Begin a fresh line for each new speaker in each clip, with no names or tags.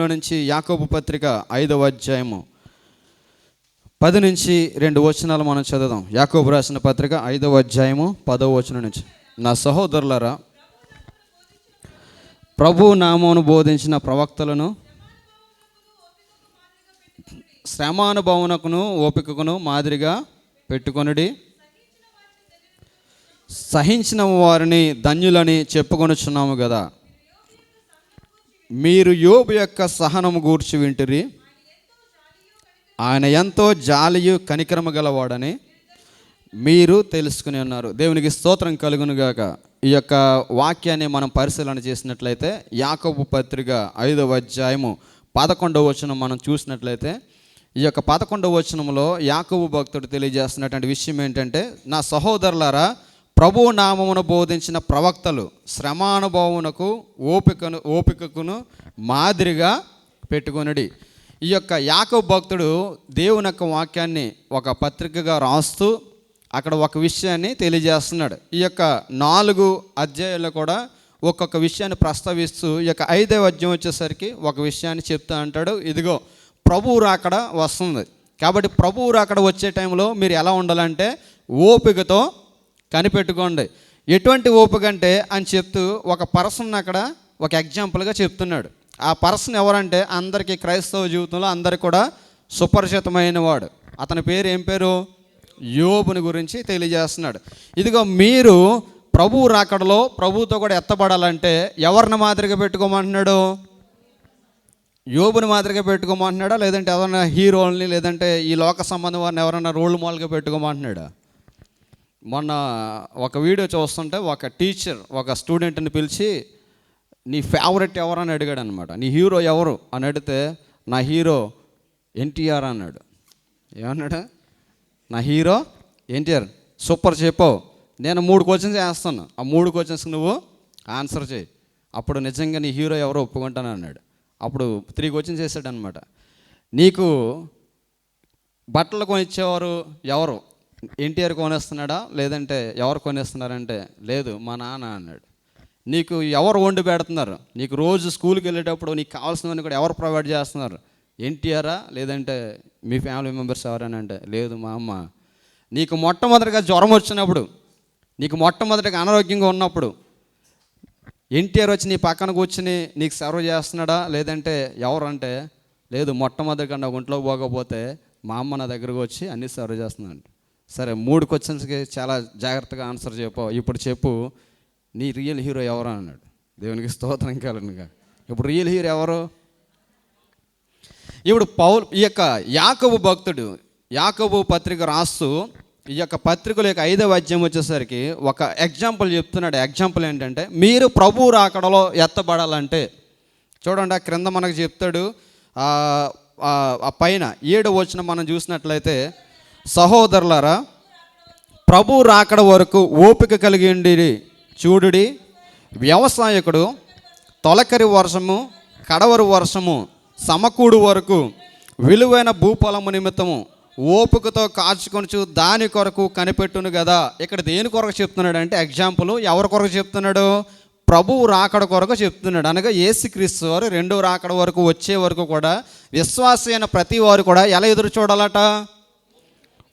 నుంచి యాకోబు పత్రిక 5వ అధ్యాయము 10 నుంచి 2 వచనాలు మనం చదువుదాం. యాకోబు రాసిన పత్రిక 5వ అధ్యాయము 10వ వచనం నుంచి. నా సహోదరులారా, ప్రభు నామమును బోధించిన ప్రవక్తలను శ్రమానుభవమునకును ఓపికకును మాదిరిగా పెట్టుకొనుడి. సహించిన వారిని ధన్యులని చెప్పుకొనుచున్నాము కదా. మీరు యోబు యొక్క సహనము గూర్చి వింటిరి. ఆయన ఎంతో జాలియు కనికరము గలవాడని మీరు తెలుసుకుని ఉన్నారు. దేవునికి స్తోత్రం కలుగునుగాక. ఈ యొక్క వాక్యాన్ని మనం పరిశీలన చేసినట్లయితే యాకోబు పత్రిక 5వ అధ్యాయము 11వ వచనం మనం చూసినట్లయితే, ఈ యొక్క 11వ వచనంలో యాకోబు భక్తుడు తెలియజేస్తున్నటువంటి విషయం ఏంటంటే, నా సహోదరులారా, ప్రభు నామమును బోధించిన ప్రవక్తలు శ్రమానుభవమునకు ఓపికకును మాదిరిగా పెట్టుకొనుడి. ఈ యొక్క యాకోబు భక్తుడు దేవుని యొక్క వాక్యాన్ని ఒక పత్రికగా రాస్తూ అక్కడ ఒక విషయాన్ని తెలియజేస్తున్నాడు. ఈ యొక్క 4 అధ్యాయాల్లో కూడా ఒక్కొక్క విషయాన్ని ప్రస్తావిస్తూ ఈ యొక్క 5వ అధ్యాయం వచ్చేసరికి ఒక విషయాన్ని చెప్తా అంటాడు. ఇదిగో ప్రభువు రాకడ వస్తుంది, కాబట్టి ప్రభువు రాకడ వచ్చే టైంలో మీరు ఎలా ఉండాలంటే ఓపికతో కనిపెట్టుకోండి. ఎటువంటి ఓపిక అంటే అని చెప్తూ ఒక పర్సన్ అక్కడ ఒక ఎగ్జాంపుల్గా చెప్తున్నాడు. ఆ పర్సన్ ఎవరంటే అందరికీ క్రైస్తవ జీవితంలో అందరికీ కూడా సుపరిచితమైన వాడు. అతని పేరు ఏం పేరు? యోబుని గురించి తెలియజేస్తున్నాడు. ఇదిగో మీరు ప్రభువు రాకడలో ప్రభువుతో కూడా ఎత్తబడాలంటే ఎవరిని మాదిరిగా పెట్టుకోమంటున్నాడు? యోబుని మాదిరిగా పెట్టుకోమంటున్నాడా, లేదంటే ఎవరైనా హీరోల్ని, లేదంటే ఈ లోక సంబంధం వారిని ఎవరైనా రోల్ మోడల్గా పెట్టుకోమంటున్నాడా? మొన్న ఒక వీడియో చూస్తుంటే ఒక టీచర్ ఒక స్టూడెంట్ని పిలిచి నీ ఫేవరెట్ ఎవరు అని అడిగాడు అనమాట. నీ హీరో ఎవరు అని అడిగితే నా హీరో ఎన్టీఆర్ అన్నాడు. ఏమన్నాడు? నా హీరో ఎన్టీఆర్. సూపర్, చెప్పు. నేను 3 క్వశ్చన్స్ వేస్తాను, ఆ 3 క్వశ్చన్స్కి నువ్వు ఆన్సర్ చేయి, అప్పుడు నిజంగా నీ హీరో ఎవరో ఒప్పుకుంటాను అన్నాడు. అప్పుడు 3 క్వశ్చన్స్ వేసాడు అనమాట. నీకు బట్టలు కొనిచ్చేవారు ఎవరు? ఎన్టీఆర్ కొనేస్తున్నాడా, లేదంటే ఎవరు కొనేస్తున్నారంటే లేదు మా నాన్న అన్నాడు. నీకు ఎవరు వండి పెడుతున్నారు? నీకు రోజు స్కూల్కి వెళ్ళేటప్పుడు నీకు కావాల్సినవన్నీ కూడా ఎవరు ప్రొవైడ్ చేస్తున్నారు? ఎన్టీఆరా, లేదంటే మీ ఫ్యామిలీ మెంబర్స్ ఎవరైనా అంటే లేదు మా అమ్మ. నీకు మొట్టమొదటిగా జ్వరం వచ్చినప్పుడు, నీకు మొట్టమొదటిగా అనారోగ్యంగా ఉన్నప్పుడు ఎన్టీఆర్ వచ్చి నీ పక్కన కూర్చుని నీకు సర్వ్ చేస్తున్నాడా, లేదంటే ఎవరు అంటే లేదు మొట్టమొదటిగా నా ఒంట్లోకి పోకపోతే మా అమ్మ నా దగ్గరకు వచ్చి అన్నీ సర్వ్ చేస్తున్నాడు. సరే, 3 క్వశ్చన్స్కి చాలా జాగ్రత్తగా ఆన్సర్ చెప్పు. ఇప్పుడు చెప్పు, నీ రియల్ హీరో ఎవరు అన్నాడు. దేవునికి స్తోత్రం కలుగునుగా. ఇప్పుడు రియల్ హీరో ఎవరు? ఇప్పుడు ఈ యొక్క యాకోబు భక్తుడు యాకోబు పత్రిక రాస్తూ ఈ యొక్క పత్రికల యొక్క 5వ అధ్యాయం వచ్చేసరికి ఒక ఎగ్జాంపుల్ చెప్తున్నాడు. ఎగ్జాంపుల్ ఏంటంటే, మీరు ప్రభువు రాకడలో ఎత్తబడాలంటే చూడండి, ఆ క్రింద మనకు చెప్తాడు. ఆ పైన 7వ వచనం మనం చూసినట్లయితే, సహోదరులారా, ప్రభు రాకడ వరకు ఓపిక కలిగి ఉండి చూడుడి. వ్యవసాయకుడు తొలకరి వర్షము కడవరి వర్షము సమకూడు వరకు విలువైన భూఫలము నిమిత్తము ఓపికతో కాచుకొనుచు దాని కొరకు కనిపెట్టును కదా. ఇక్కడ దేని కొరకు చెప్తున్నాడు అంటే ఎగ్జాంపుల్ ఎవరి కొరకు చెప్తున్నాడు? ప్రభువు రాకడ కొరకు చెప్తున్నాడు. అనగా యేసుక్రీస్తు వారు 2వ రాకడ వరకు వచ్చే వరకు కూడా విశ్వాసి అయిన ప్రతి వారు కూడా ఎలా ఎదురు చూడాలట?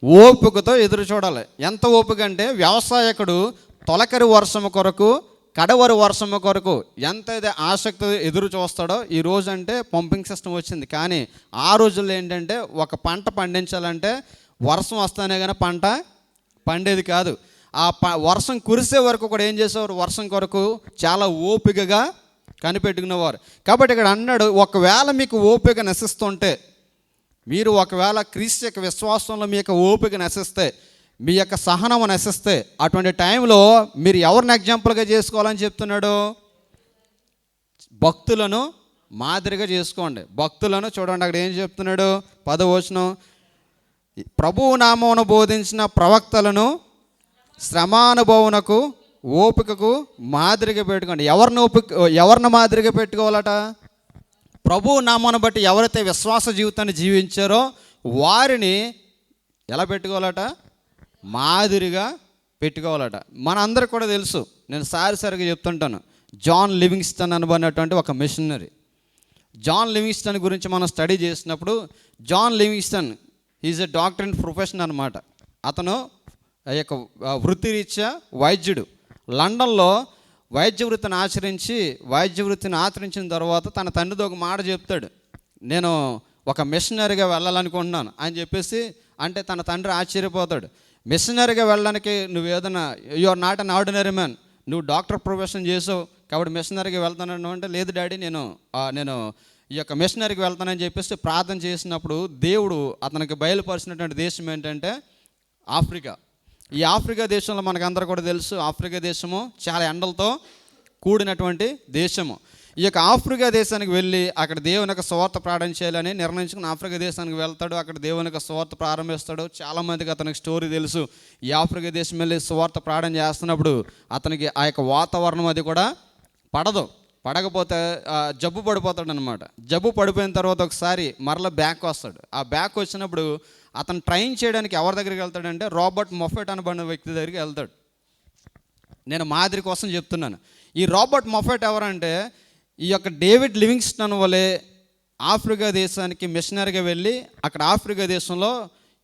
ఓపికతో ఎదురు చూడాలి. ఎంత ఓపిక అంటే, వ్యవసాయకుడు తొలకరి వర్షము కొరకు కడవరి వర్షము కొరకు ఎంత ఆసక్తి ఎదురు చూస్తాడో. ఈ రోజు అంటే పంపింగ్ సిస్టమ్ వచ్చింది, కానీ ఆ రోజుల్లో ఏంటంటే ఒక పంట పండించాలంటే వర్షం వస్తానే కానీ పంట పండేది కాదు. ఆ వర్షం కురిసే వరకు కూడా ఏం చేసేవారు? వర్షం కొరకు చాలా ఓపికగా కనిపెట్టుకునేవారు. కాబట్టి ఇక్కడ అన్నాడు, ఒకవేళ మీకు ఓపిక నశిస్తుంటే, మీరు ఒకవేళ క్రీస్తు యొక్క విశ్వాసంలో మీ యొక్క ఓపిక నశిస్తే, మీ యొక్క సహనం నశిస్తే, అటువంటి టైంలో మీరు ఎవరిని ఎగ్జాంపుల్గా చేసుకోవాలని చెప్తున్నాడు? భక్తులను మాదిరిగా చేసుకోండి. భక్తులను చూడండి, అక్కడ ఏం చెప్తున్నాడు? 10వ వచనం, ప్రభువు నామమును బోధించిన ప్రవక్తలను శ్రమానుభవమునకు ఓపికకు మాదిరిగా పెట్టుకోండి. ఎవరిని మాదిరిగా పెట్టుకోవాలట? ప్రభు నామాన్ని బట్టి ఎవరైతే విశ్వాస జీవితాన్ని జీవించారో వారిని ఎలా పెట్టుకోవాలట? మాదిరిగా పెట్టుకోవాలట. మనందరికి కూడా తెలుసు, నేను సారిగా చెప్తుంటాను, జాన్ లివింగ్స్టన్ అనబడినటువంటి ఒక మిషనరీ. జాన్ లివింగ్స్టన్ గురించి మనం స్టడీ చేసినప్పుడు, John Livingstone is a doctor in profession అనమాట. అతను ఆ యొక్క వృత్తిరీత్యా వైద్యుడు. లండన్లో వైద్య వృత్తిని ఆచరించిన తర్వాత తన తండ్రితో ఒక మాట చెప్తాడు, నేను ఒక మిషనరీగా వెళ్ళాలనుకుంటున్నాను అని చెప్పేసి. అంటే తన తండ్రి ఆశ్చర్యపోతాడు. మిషనరీగా వెళ్ళడానికి నువ్వు ఏదైనా, you are not an ordinary man, నువ్వు డాక్టర్ ప్రొఫెషన్ చేసావు కాబట్టి మిషనరీకి వెళ్తాను అంటే, లేదు డాడీ నేను ఈ యొక్క మిషనరీకి వెళ్తానని చెప్పేసి ప్రార్థన చేసినప్పుడు దేవుడు అతనికి బయలుపరిచినటువంటి దేశం ఏంటంటే ఆఫ్రికా. ఈ ఆఫ్రికా దేశంలో మనకందరూ కూడా తెలుసు, ఆఫ్రికా దేశము చాలా ఎండలతో కూడినటువంటి దేశము. ఈ యొక్క ఆఫ్రికా దేశానికి వెళ్ళి అక్కడ దేవుని యొక్క సువార్త ప్రారంభం చేయాలని నిర్ణయించుకుని ఆఫ్రికా దేశానికి వెళ్తాడు. అక్కడ దేవుని యొక్క సువార్త ప్రారంభిస్తాడు. చాలామందికి అతనికి స్టోరీ తెలుసు. ఈ ఆఫ్రికా దేశం వెళ్ళి సువార్త ప్రారంభం చేస్తున్నప్పుడు అతనికి ఆ యొక్క వాతావరణం అది కూడా పడకపోతే జబ్బు పడిపోతాడు అనమాట. జబ్బు పడిపోయిన తర్వాత ఒకసారి మరలా బ్యాక్ వస్తాడు. ఆ బ్యాక్ వచ్చినప్పుడు అతను ట్రైన్ చేయడానికి ఎవరి దగ్గరికి వెళ్తాడంటే రాబర్ట్ మొఫెట్ అనబడిన వ్యక్తి దగ్గరికి వెళ్తాడు. నేను మాదిరి కోసం చెప్తున్నాను. ఈ రాబర్ట్ మొఫెట్ ఎవరంటే ఈ యొక్క డేవిడ్ లివింగ్స్టన్ వలె ఆఫ్రికా దేశానికి మిషనరీగా వెళ్ళి అక్కడ ఆఫ్రికా దేశంలో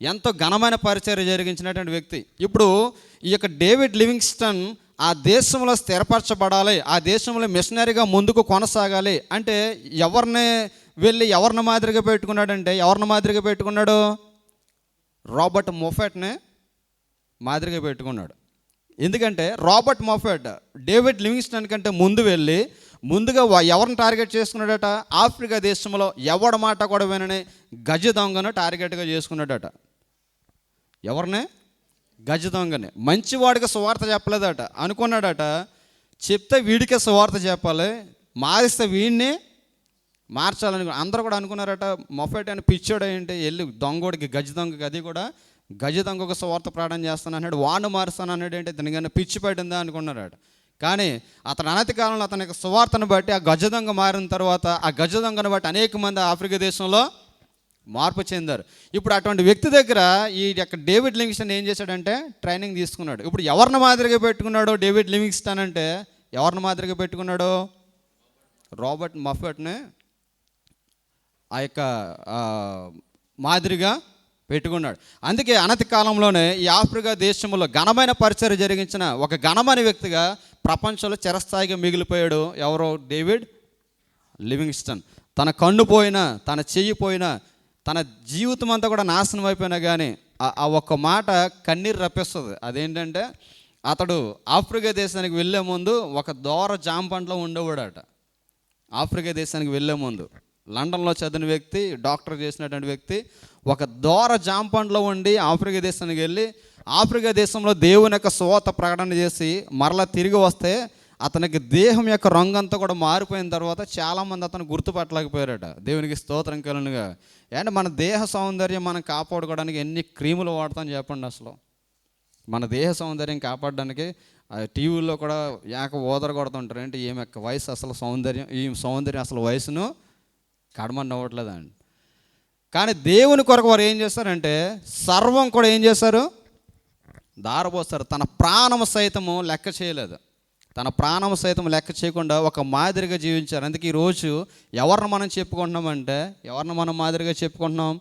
ఎంతో ఘనమైన పరిచర్య జరిగించినటువంటి వ్యక్తి. ఇప్పుడు ఈ యొక్క డేవిడ్ లివింగ్స్టన్ ఆ దేశంలో స్థిరపరచబడాలి, ఆ దేశంలో మిషనరీగా ముందుకు కొనసాగాలి అంటే ఎవరిని మాదిరిగా పెట్టుకున్నాడు? రాబర్ట్ మొఫెట్నే మాదిరిగా పెట్టుకున్నాడు. ఎందుకంటే రాబర్ట్ మొఫెట్ డేవిడ్ లివింగ్స్టన్ కంటే ముందుగా ఎవరిని టార్గెట్ చేసుకున్నాడట? ఆఫ్రికా దేశంలో ఎవడి మాట కూడా వినని గజ దొంగను టార్గెట్గా చేసుకున్నాడట. ఎవరిని? గజ దొంగని. మంచివాడికి సువార్త చెప్పలేదట, అనుకున్నాడట చెప్తే వీడికే సువార్త చెప్పాలి, మారిస్తే వీడిని మార్చాలని అందరూ కూడా అనుకున్నారట. మొఫెట్ అని పిచ్చోడు ఏంటి, వెళ్ళి దొంగోడికి గజ దొంగకి, అది కూడా గజ దొంగకు సువార్త ప్రారంభం చేస్తాను అన్నాడు, వాడిని మారుస్తాను అన్నాడు. ఏంటి దానికన్నా పిచ్చి పడిందా అనుకున్నారట. కానీ అతను అనతి కాలంలో అతని యొక్క సువార్తను బట్టి ఆ గజ దొంగ మారిన తర్వాత ఆ గజ దొంగను బట్టి అనేక మంది ఆఫ్రికా దేశంలో మార్పు చెందారు. ఇప్పుడు అటువంటి వ్యక్తి దగ్గర ఈ యొక్క డేవిడ్ లివింగ్స్టన్ ఏం చేశాడంటే ట్రైనింగ్ తీసుకున్నాడు. ఇప్పుడు ఎవరిని మాదిరిగా పెట్టుకున్నాడో డేవిడ్ లివింగ్స్టన్ అంటే, ఎవరిని మాదిరిగా పెట్టుకున్నాడో? రాబర్ట్ మొఫెట్ని ఆ యొక్క మాదిరిగా పెట్టుకున్నాడు. అందుకే అనతి కాలంలోనే ఈ ఆఫ్రికా దేశంలో ఘనమైన పరిచర్య జరిగించిన ఒక ఘనమైన వ్యక్తిగా ప్రపంచంలో చిరస్థాయిగా మిగిలిపోయాడు. ఎవరో? David Livingstone. తన కన్ను పోయినా, తన చెయ్యి పోయినా, తన జీవితం అంతా కూడా నాశనం అయిపోయినా కానీ ఆ ఒక్క మాట కన్నీరు రప్పిస్తుంది. అదేంటంటే అతడు ఆఫ్రికా దేశానికి వెళ్ళే ముందు ఒక దూర జామ పంటలో ఉండేవాడట. ఆఫ్రికా దేశానికి వెళ్ళే ముందు లండన్లో చదివిన వ్యక్తి, డాక్టర్ చేసినటువంటి వ్యక్తి, ఒక దూర జామ పంటలో ఉండి ఆఫ్రికా దేశానికి వెళ్ళి ఆఫ్రికా దేశంలో దేవుని యొక్క సువార్త ప్రకటన చేసి మరలా తిరిగి వస్తే అతనికి దేహం యొక్క రంగంతా కూడా మారిపోయిన తర్వాత చాలామంది అతను గుర్తుపట్టలేకపోయారట. దేవునికి స్తోత్రం కలుగునుగా. అంటే మన దేహ సౌందర్యం మనం కాపాడుకోవడానికి ఎన్ని క్రీములు వాడతాం చెప్పండి. అసలు మన దేహ సౌందర్యం కాపాడడానికి టీవీల్లో కూడా ఓదర కొడుతుంటారు. ఏంటి ఈమె యొక్క వయసు అసలు ఈ సౌందర్యం అసలు వయసును కడమని అవ్వట్లేదండి. కానీ దేవుని కొరకు వారు ఏం చేస్తారంటే సర్వం కూడా ఏం చేశారు? దారపోస్తారు. తన ప్రాణం సైతము లెక్క చేయలేదు. తన ప్రాణం సైతం లెక్క చేయకుండా ఒక మాదిరిగా జీవించారు. అందుకే ఈరోజు ఎవరిని మనం చెప్పుకుంటున్నామంటే, ఎవరిని మనం మాదిరిగా చెప్పుకుంటున్నాం?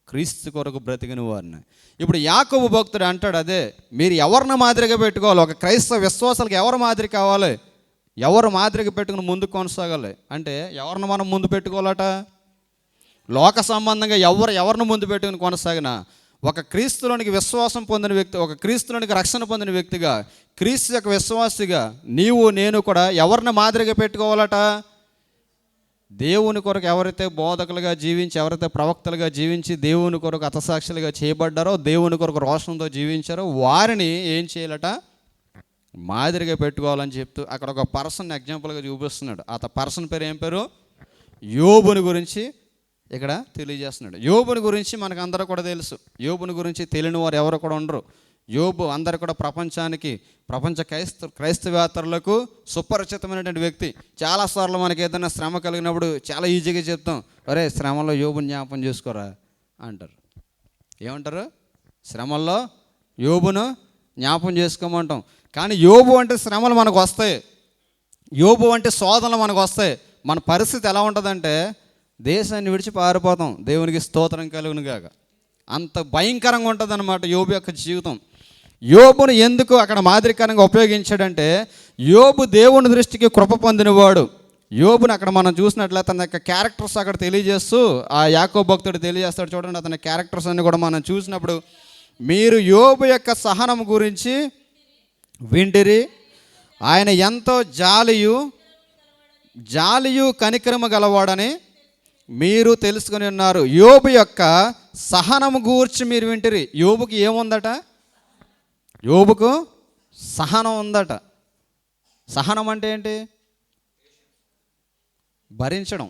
క్రీస్తు కొరకు బ్రతికిన వారిని. ఇప్పుడు యాకోబు భక్తుడు అంటాడు, అదే మీరు ఎవరిని మాదిరిగా పెట్టుకోవాలి? ఒక క్రైస్తవ విశ్వాసాలకు ఎవరు మాదిరి కావాలి? ఎవరు మాదిరిగా పెట్టుకుని ముందుకు కొనసాగాలి అంటే ఎవరిని మనం ముందు పెట్టుకోవాలట? లోక సంబంధంగా ఎవరిని ముందు పెట్టుకుని కొనసాగినా ఒక క్రీస్తులోనికి విశ్వాసం పొందిన వ్యక్తి, ఒక క్రీస్తులోనికి రక్షణ పొందిన వ్యక్తిగా, క్రీస్తు యొక్క విశ్వాసిగా నేను కూడా ఎవరిని మాదిరిగా పెట్టుకోవాలట? దేవుని కొరకు ఎవరైతే బోధకులుగా జీవించి, ఎవరైతే ప్రవక్తలుగా జీవించి దేవుని కొరకు హతసాక్షులుగా చేయబడ్డారో, దేవుని కొరకు రోషంతో జీవించారో వారిని ఏం చేయాలట? మాదిరిగా పెట్టుకోవాలని చెప్తూ అక్కడ ఒక పర్సన్ ఎగ్జాంపుల్గా చూపిస్తున్నాడు. ఆ పర్సన్ పేరు ఏం పేరు? యోబుని గురించి ఇక్కడ తెలియజేస్తున్నాడు. యోబుని గురించి మనకు అందరూ కూడా తెలుసు. యోబుని గురించి తెలియని వారు ఎవరు కూడా ఉండరు. యోబు అందరు కూడా ప్రపంచ క్రైస్తవేతరులకు సుపరిచితమైనటువంటి వ్యక్తి. చాలాసార్లు మనకి ఏదైనా శ్రమ కలిగినప్పుడు చాలా ఈజీగా చెప్తాం, అరే శ్రమలో యోబుని జ్ఞాపకం చేసుకోరా అంటారు. ఏమంటారు? శ్రమల్లో యోబును జ్ఞాపకం చేసుకోమంటాం. కానీ యోబు అంటే శ్రమలు మనకు వస్తాయి, యోబు అంటే శోధనలు మనకు వస్తాయి. మన పరిస్థితి ఎలా ఉంటుందంటే దేశాన్ని విడిచి పారిపోతాం. దేవునికి స్తోత్రం కలుగును గాక. అంత భయంకరంగా ఉంటుంది అన్నమాట యోబు యొక్క జీవితం. యోబును ఎందుకు అక్కడ మాదిరికరంగా ఉపయోగించాడంటే, యోబు దేవుని దృష్టికి కృప పొందినవాడు. యోబుని అక్కడ మనం చూసినట్లయితే తన యొక్క క్యారెక్టర్స్ అక్కడ తెలియజేస్తూ ఆ యాకోబు భక్తుడు తెలియజేస్తాడు. చూడండి, అతని క్యారెక్టర్స్ అన్ని కూడా మనం చూసినప్పుడు, మీరు యోబు యొక్క సహనం గురించి వింటిరి, ఆయన ఎంతో జాలియు కనికరము గలవాడని మీరు తెలుసుకొని ఉన్నారు. యోబు యొక్క సహనము గూర్చి మీరు వింటిరి. యోబుకి ఏముందట? యోబుకు సహనం ఉందట. సహనం అంటే ఏంటి? భరించడం.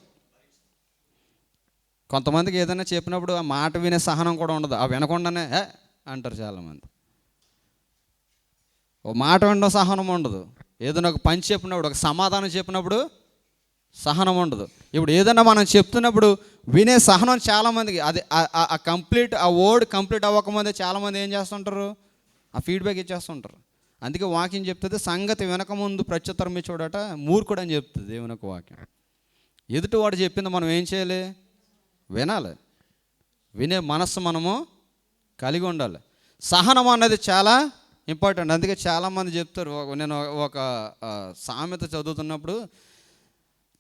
కొంతమందికి ఏదైనా చెప్పినప్పుడు ఆ మాట వినే సహనం కూడా ఉండదు, ఆ వినకుండానే అంటారు చాలామంది. ఓ మాట వినడం సహనం ఉండదు. ఏదైనా ఒక పని చెప్పినప్పుడు, ఒక సమాధానం చెప్పినప్పుడు సహనం ఉండదు. ఇప్పుడు ఏదైనా మనం చెప్తున్నప్పుడు వినే సహనం చాలామందికి, అది ఆ వర్డ్ కంప్లీట్ అవ్వకముందే చాలామంది ఏం చేస్తుంటారు? ఆ ఫీడ్బ్యాక్ ఇచ్చేస్తుంటారు. అందుకే వాక్యం చెప్తుంది, సంగతి వినకముందు ప్రత్యుత్తరం చూడట మూర్ఖుడు అని చెప్తుంది దేవుని యొక్క వాక్యం. ఎదుటివాడు చెప్పింది మనం ఏం చేయాలి? వినాలి. వినే మనస్సు మనము కలిగి ఉండాలి. సహనం అన్నది చాలా ఇంపార్టెంట్. అందుకే చాలామంది చెప్తారు, నేను ఒక సామెత చదువుతున్నప్పుడు,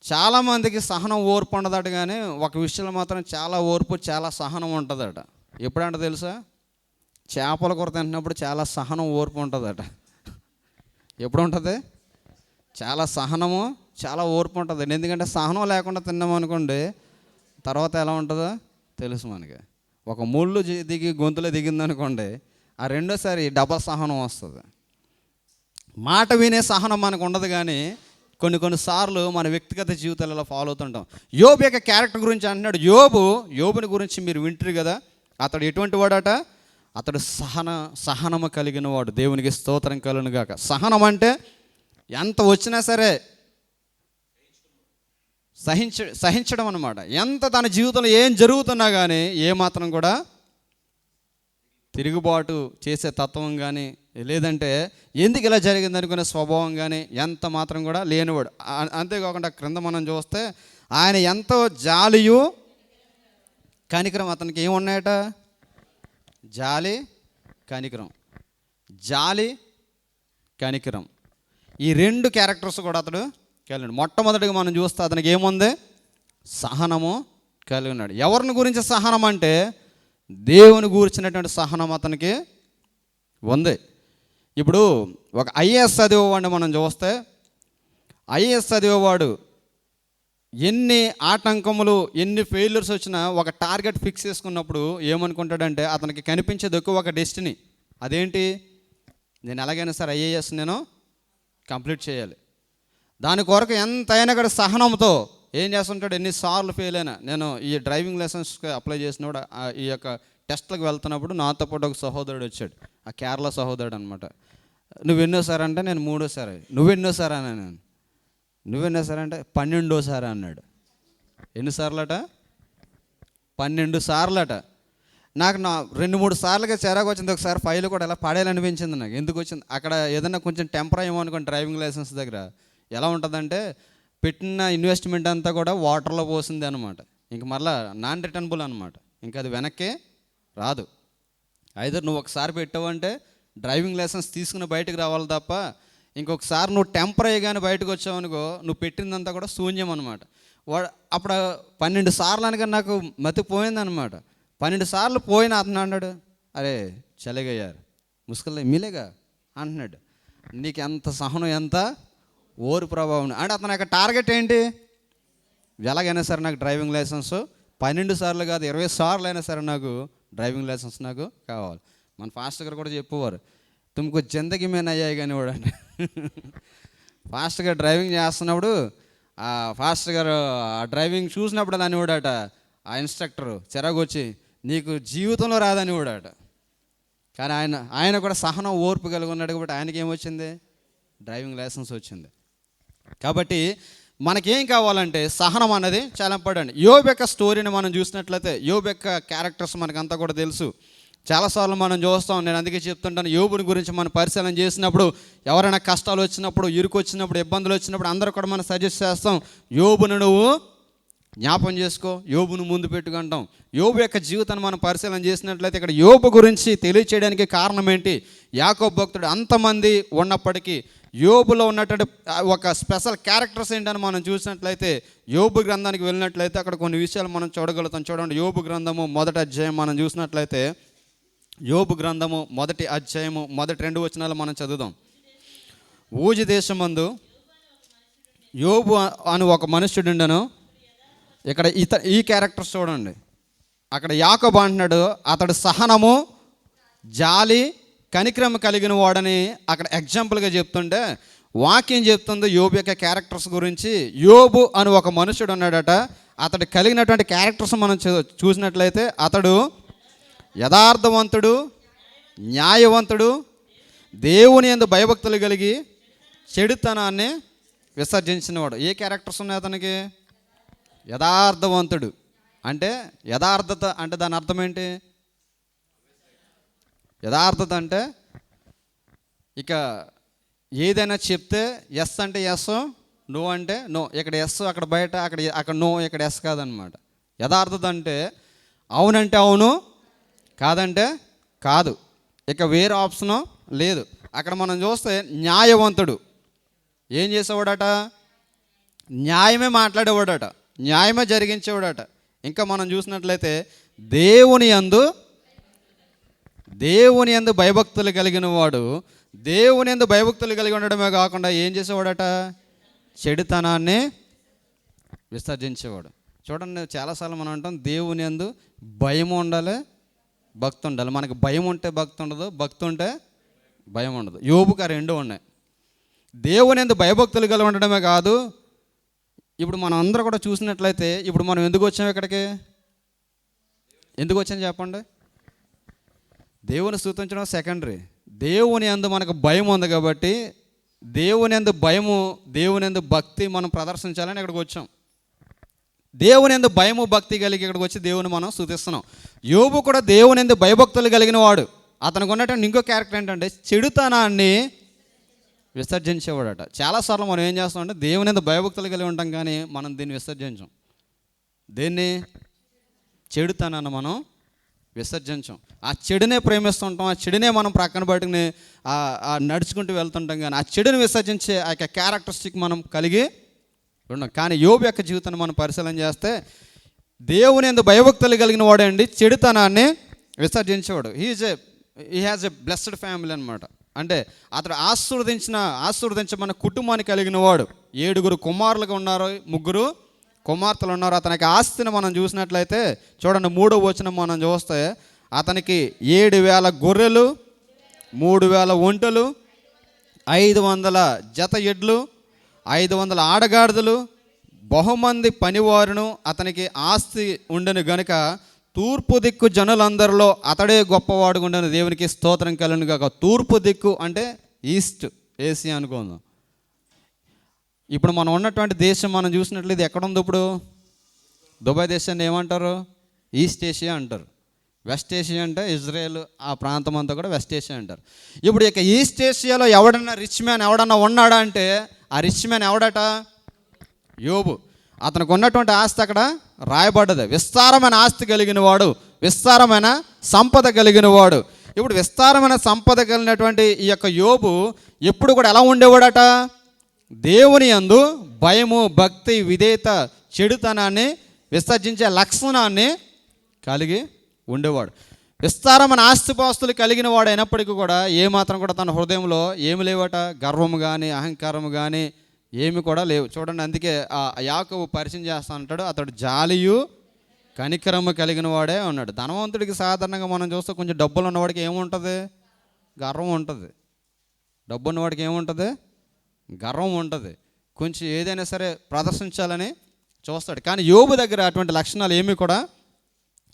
చాలామందికి సహనం ఓర్పు ఉండదట, కానీ ఒక విషయంలో మాత్రం చాలా ఓర్పు చాలా సహనం ఉంటుందట. ఎప్పుడంటే తెలుసా? చేపల కూర తింటున్నప్పుడు చాలా సహనం ఓర్పు ఉంటుందట. ఎప్పుడు ఉంటుంది? చాలా సహనము చాలా ఓర్పు ఉంటుంది. ఎందుకంటే సహనం లేకుండా తిన్నామనుకోండి, తర్వాత ఎలా ఉంటుందో తెలుసు మనకి. ఒక ముళ్ళు దిగి గొంతులో దిగిందనుకోండి, ఆ రెండోసారి డబల్ సహనం వస్తుంది. మాట వినే సహనం మనకు ఉండదు, కానీ కొన్నిసార్లు మన వ్యక్తిగత జీవితాలలో ఫాలో అవుతుంటాం. యోబు యొక్క క్యారెక్టర్ గురించి అంటున్నాడు. యోబుని గురించి మీరు వింటారు కదా, అతడు ఎటువంటి వాడట? అతడు సహనము కలిగిన వాడు. దేవునికి స్తోత్రం కలుగును గాక. సహనం అంటే ఎంత వచ్చినా సరే సహించడం అన్నమాట. ఎంత తన జీవితంలో ఏం జరుగుతున్నా కానీ ఏమాత్రం కూడా తిరుగుబాటు చేసే తత్వం కానీ, లేదంటే ఎందుకు ఇలా జరిగింది అనుకునే స్వభావం కానీ ఎంత మాత్రం కూడా లేనివాడు. అంతేకాకుండా క్రింద మనం చూస్తే ఆయన ఎంతో జాలియు కనికరం. అతనికి ఏమున్నాయట? జాలి కనికరం. ఈ రెండు క్యారెక్టర్స్ కూడా అతడు కలిగినాడు. మొట్టమొదటిగా మనం చూస్తే అతనికి ఏముంది? సహనము కలిగి ఉన్నాడు. ఎవరిని గురించి సహనం అంటే దేవుని గురించినటువంటి సహనం అతనికి ఉంది. ఇప్పుడు ఒక ఐఏఎస్ చదివేవాడిని మనం చూస్తే, ఐఏఎస్ చదివేవాడు ఎన్ని ఆటంకములు ఎన్ని ఫెయిల్యూర్స్ వచ్చినా ఒక టార్గెట్ ఫిక్స్ చేసుకున్నప్పుడు ఏమనుకుంటాడంటే, అతనికి కనిపించేది ఒక డెస్టినీ. అదేంటి? నేను ఎలాగైనా సరే ఐఏఎస్ నేను కంప్లీట్ చేయాలి. దాని కొరకు ఎంతైనా కూడా సహనంతో ఏం చేస్తుంటాడు? ఎన్నిసార్లు ఫెయిల్ అయినా. నేను ఈ డ్రైవింగ్ లైసెన్స్కి అప్లై చేసినప్పుడు ఈ యొక్క టెస్ట్లకు వెళ్తున్నప్పుడు నాతో పాటు ఒక సహోదరుడు వచ్చాడు, ఆ కేరళ సహోదరుడు అనమాట. నువ్వెన్నోసారి అంటే నేను 3వ నువ్వెన్నోసారి అన్నా నేను. నువ్వెన్నోసారి అంటే 12వ అన్నాడు. ఎన్నిసార్లట? 12 సార్లట. నాకు 2-3 సార్లుగా చిరాకు వచ్చింది. ఒకసారి ఫైల్ కూడా ఎలా పడేయాలనిపించింది నాకు. ఎందుకు వచ్చింది? అక్కడ ఏదన్నా కొంచెం టెంపర్ ఏమో అనుకోండి, డ్రైవింగ్ లైసెన్స్ దగ్గర ఎలా ఉంటుందంటే, పెట్టిన ఇన్వెస్ట్మెంట్ అంతా కూడా వాటర్లో పోసింది అనమాట. ఇంక మళ్ళీ నాన్ రిటర్నబుల్ అనమాట. ఇంకా అది వెనక్కి రాదు. ఐదర్ నువ్వు ఒకసారి పెట్టావంటే డ్రైవింగ్ లైసెన్స్ తీసుకుని బయటకు రావాలి తప్ప, ఇంకొకసారి నువ్వు టెంపర్ అయ్యగానే బయటకు వచ్చావనుకో, నువ్వు పెట్టిందంతా కూడా శూన్యం అనమాట. అప్పుడు 12 సార్లు అనగా నాకు మతిపోయిందనమాట. 12 సార్లు పోయిన అతను అన్నాడు, అరే చలిగయ్యారు ముసుకల్లా మీలేగా అంటున్నాడు. నీకు ఎంత సహనం, ఎంత ఓరు ప్రభావం. అంటే అతని యొక్క టార్గెట్ ఏంటి? ఎలాగైనా సరే నాకు డ్రైవింగ్ లైసెన్స్ 12 సార్లు కాదు 20 సార్లు అయినా సరే నాకు డ్రైవింగ్ లైసెన్స్ నాకు కావాలి. మన ఫాస్ట్ గారు కూడా చెప్పేవారు, తుమ్కు జిందగీ మీద అయ్యాయి కానీ కూడా ఫాస్ట్గా డ్రైవింగ్ చేస్తున్నప్పుడు ఆ ఫాస్ట్ గారు ఆ డ్రైవింగ్ చూసినప్పుడు అని కూడా ఆ ఇన్స్ట్రక్టర్ చిరాకు వచ్చి, నీకు జీవితంలో రాదని కూడా. కానీ ఆయన కూడా సహనం ఓర్పు కలిగి ఉన్నాడు కాబట్టి ఆయనకి ఏమొచ్చింది? డ్రైవింగ్ లైసెన్స్ వచ్చింది. కాబట్టి మనకేం కావాలంటే సహనం అనేది చాలా ఇంపార్టెంట్. యోబు యొక్క స్టోరీని మనం చూసినట్లయితే, యోబు యొక్క క్యారెక్టర్స్ మనకంతా కూడా తెలుసు. చాలాసార్లు మనం చూస్తాం. నేను అందుకే చెప్తుంటాను, యోబుని గురించి మనం పరిశీలన చేసినప్పుడు, ఎవరైనా కష్టాలు వచ్చినప్పుడు, ఇరుకు వచ్చినప్పుడు, ఇబ్బందులు వచ్చినప్పుడు అందరూ కూడా మనం సజెస్ట్ చేస్తాం, యోబును నువ్వు జ్ఞాపం చేసుకో, యోబును ముందు పెట్టుకుంటాం. యోబు యొక్క జీవితాన్ని మనం పరిశీలన చేసినట్లయితే ఇక్కడ యోబు గురించి తెలియచేయడానికి కారణం ఏంటి? యాకోబు భక్తుడు అంతమంది ఉన్నప్పటికీ యోబులో ఉన్నటువంటి ఒక స్పెషల్ క్యారెక్టర్స్ ఏంటని మనం చూసినట్లయితే, యోబు గ్రంథానికి వెళ్ళినట్లయితే అక్కడ కొన్ని విషయాలు మనం చూడగలుగుతాం. చూడండి, యోబు గ్రంథము 1వ అధ్యాయం మనం చూసినట్లయితే, యోబు గ్రంథము 1వ అధ్యాయము 1-2 వచనాలు మనం చదువుదాం. ఊజు దేశమందు యోబు అని ఒక మనుష్యుడుండెను. ఇక్కడ ఈ క్యారెక్టర్స్ చూడండి. అక్కడ యాకోబు అంటున్నాడు, అతడు సహనము, జాలి, కనికరం కలిగిన వాడని అక్కడ ఎగ్జాంపుల్గా చెప్తుంటే, వాక్యం చెప్తుంది యోబు యొక్క క్యారెక్టర్స్ గురించి. యోబు అని ఒక మనుషుడు ఉన్నాడట. అతడు కలిగినటువంటి క్యారెక్టర్స్ మనం చూసినట్లయితే, అతడు యథార్థవంతుడు, న్యాయవంతుడు, దేవుని యందు భయభక్తులు కలిగి చెడుతనాన్ని విసర్జించినవాడు. ఏ క్యారెక్టర్స్ ఉన్నాయి అతనికి? యథార్థవంతుడు అంటే, యథార్థత అంటే దాని అర్థం ఏంటి? యథార్థత అంటే ఇక ఏదైనా చెప్తే ఎస్ అంటే ఎస్, నో అంటే నో. ఇక్కడ ఎస్ అక్కడ బయట, అక్కడ నో, ఇక్కడ ఎస్ కాదనమాట. యథార్థత అంటే అవునంటే అవును, కాదంటే కాదు, ఇక వేరే ఆప్షను లేదు. అక్కడ మనం చూస్తే న్యాయవంతుడు ఏం చేసేవాడట? న్యాయమే మాట్లాడేవాడట, న్యాయమే జరిగించేవాడట. ఇంకా మనం చూసినట్లయితే దేవుని యందు భయభక్తులు కలిగిన వాడు, దేవుని యందు భయభక్తులు కలిగి ఉండడమే కాకుండా ఏం చేసేవాడట? చెడుతనాన్ని విసర్జించేవాడు. చూడండి, చాలాసార్లు మనం అంటాం దేవుని యందు భయం ఉండాలి, భక్తి ఉండాలి. మనకి భయం ఉంటే భక్తి ఉండదు, భక్తి ఉంటే భయం ఉండదు. యోబుకు ఆ రెండు ఉన్నాయి. దేవుని యందు భయభక్తులు కలిగి ఉండడమే కాదు, ఇప్పుడు మనం అందరూ కూడా చూసినట్లయితే, ఇప్పుడు మనం ఎందుకు వచ్చాం ఇక్కడికి? ఎందుకు వచ్చాం చెప్పండి? దేవుని స్తుతించడం సెకండరీ. దేవుని యందు మనకు భయం ఉంది కాబట్టి, దేవుని యందు భయము, దేవుని యందు భక్తి మనం ప్రదర్శించాలని ఇక్కడికి వచ్చాం. దేవుని యందు భయము, భక్తి కలిగి ఇక్కడికి వచ్చి దేవుని మనం స్తుతిస్తున్నాం. యోబు కూడా దేవుని యందు భయభక్తులు కలిగిన వాడు. అతనికి ఉన్నటువంటి ఇంకో క్యారెక్టర్ ఏంటంటే చెడుతనాన్ని విసర్జించేవాడట. చాలాసార్లు మనం ఏం చేస్తామంటే దేవుని యందు భయభక్తులు కలిగి ఉంటాం, కానీ మనం దీన్ని విసర్జించాం. దేన్ని? చెడుతనాన్ని మనం విసర్జించాం. ఆ చెడునే ప్రేమిస్తుంటాం, ఆ చెడునే మనం ప్రక్కన పట్టుకుని నడుచుకుంటూ వెళ్తుంటాం, కానీ ఆ చెడుని విసర్జించే ఆ యొక్క క్యారెక్టరిస్టిక్ మనం కలిగి ఉన్నాం. కానీ యోబు యొక్క జీవితాన్ని మనం పరిశీలన చేస్తే, దేవుని యందు భయభక్తులు కలిగిన వాడే అండి చెడుతనాన్ని విసర్జించేవాడు. He has a blessed family అనమాట. అంటే అతడు ఆశీర్వదించమన్న కుటుంబాన్ని కలిగిన వాడు. 7 కుమారులుగా ఉన్నారు, 3 కుమార్తెలు ఉన్నారు. అతనికి ఆస్తిని మనం చూసినట్లయితే చూడండి, 3వ వచనం మనం చూస్తే, అతనికి 7,000 గొర్రెలు, 3,000 ఒంటెలు, 500 జత ఎడ్లు, 500 ఆడగాడిదలు, బహుమంది పనివారును అతనికి ఆస్తి ఉండెను గనుక తూర్పు దిక్కు జనులందరిలో అతడే గొప్పవాడు ఉండను. దేవునికి స్తోత్రం కలుగును గాక. తూర్పు దిక్కు అంటే ఈస్ట్ ఏసియా అనుకుందాం. ఇప్పుడు మనం ఉన్నటువంటి దేశం మనం చూసినట్లయితే ఎక్కడ ఉంది? ఇప్పుడు దుబాయ్ దేశాన్ని ఏమంటారు? ఈస్ట్ ఏషియా అంటారు. వెస్ట్ ఏషియా అంటే ఇజ్రాయెల్, ఆ ప్రాంతం అంతా కూడా వెస్ట్ ఏషియా అంటారు. ఇప్పుడు ఇక ఈస్ట్ ఏషియాలో ఎవడన్నా రిచ్ మ్యాన్ ఎవడన్నా ఉన్నాడా అంటే, ఆ రిచ్ మ్యాన్ ఎవడట? యోబు. అతనికి ఉన్నటువంటి ఆస్తి అక్కడ రాయబడ్డది. విస్తారమైన ఆస్తి కలిగిన వాడు, విస్తారమైన సంపద కలిగిన వాడు. ఇప్పుడు విస్తారమైన సంపద కలిగినటువంటి ఈ యొక్క యోబు ఎప్పుడు కూడా ఎలా ఉండేవాడట? దేవుని యందు భయము, భక్తి, విధేయత, చెడుతనాన్ని విసర్జించే లక్షణాన్ని కలిగి ఉండేవాడు. విస్తారమైన ఆస్తిపాస్తులు కలిగిన వాడు అయినప్పటికీ కూడా ఏమాత్రం కూడా తన హృదయంలో ఏమి లేవట? గర్వము కానీ, అహంకారము కానీ ఏమి కూడా లేవు. చూడండి, అందుకే ఆ యాకోబు పరిచయం చేస్తా అంటాడు, అతడు జాలియు కనికరము కలిగిన వాడే ఉన్నాడు. ధనవంతుడికి సాధారణంగా మనం చూస్తే కొంచెం డబ్బులు ఉన్నవాడికి ఏముంటుంది? గర్వం ఉంటుంది. డబ్బు ఉన్నవాడికి ఏముంటుంది? గర్వం ఉంటుంది. కొంచెం ఏదైనా సరే ప్రదర్శించాలని చూస్తాడు. కానీ యోబు దగ్గర అటువంటి లక్షణాలు ఏమీ కూడా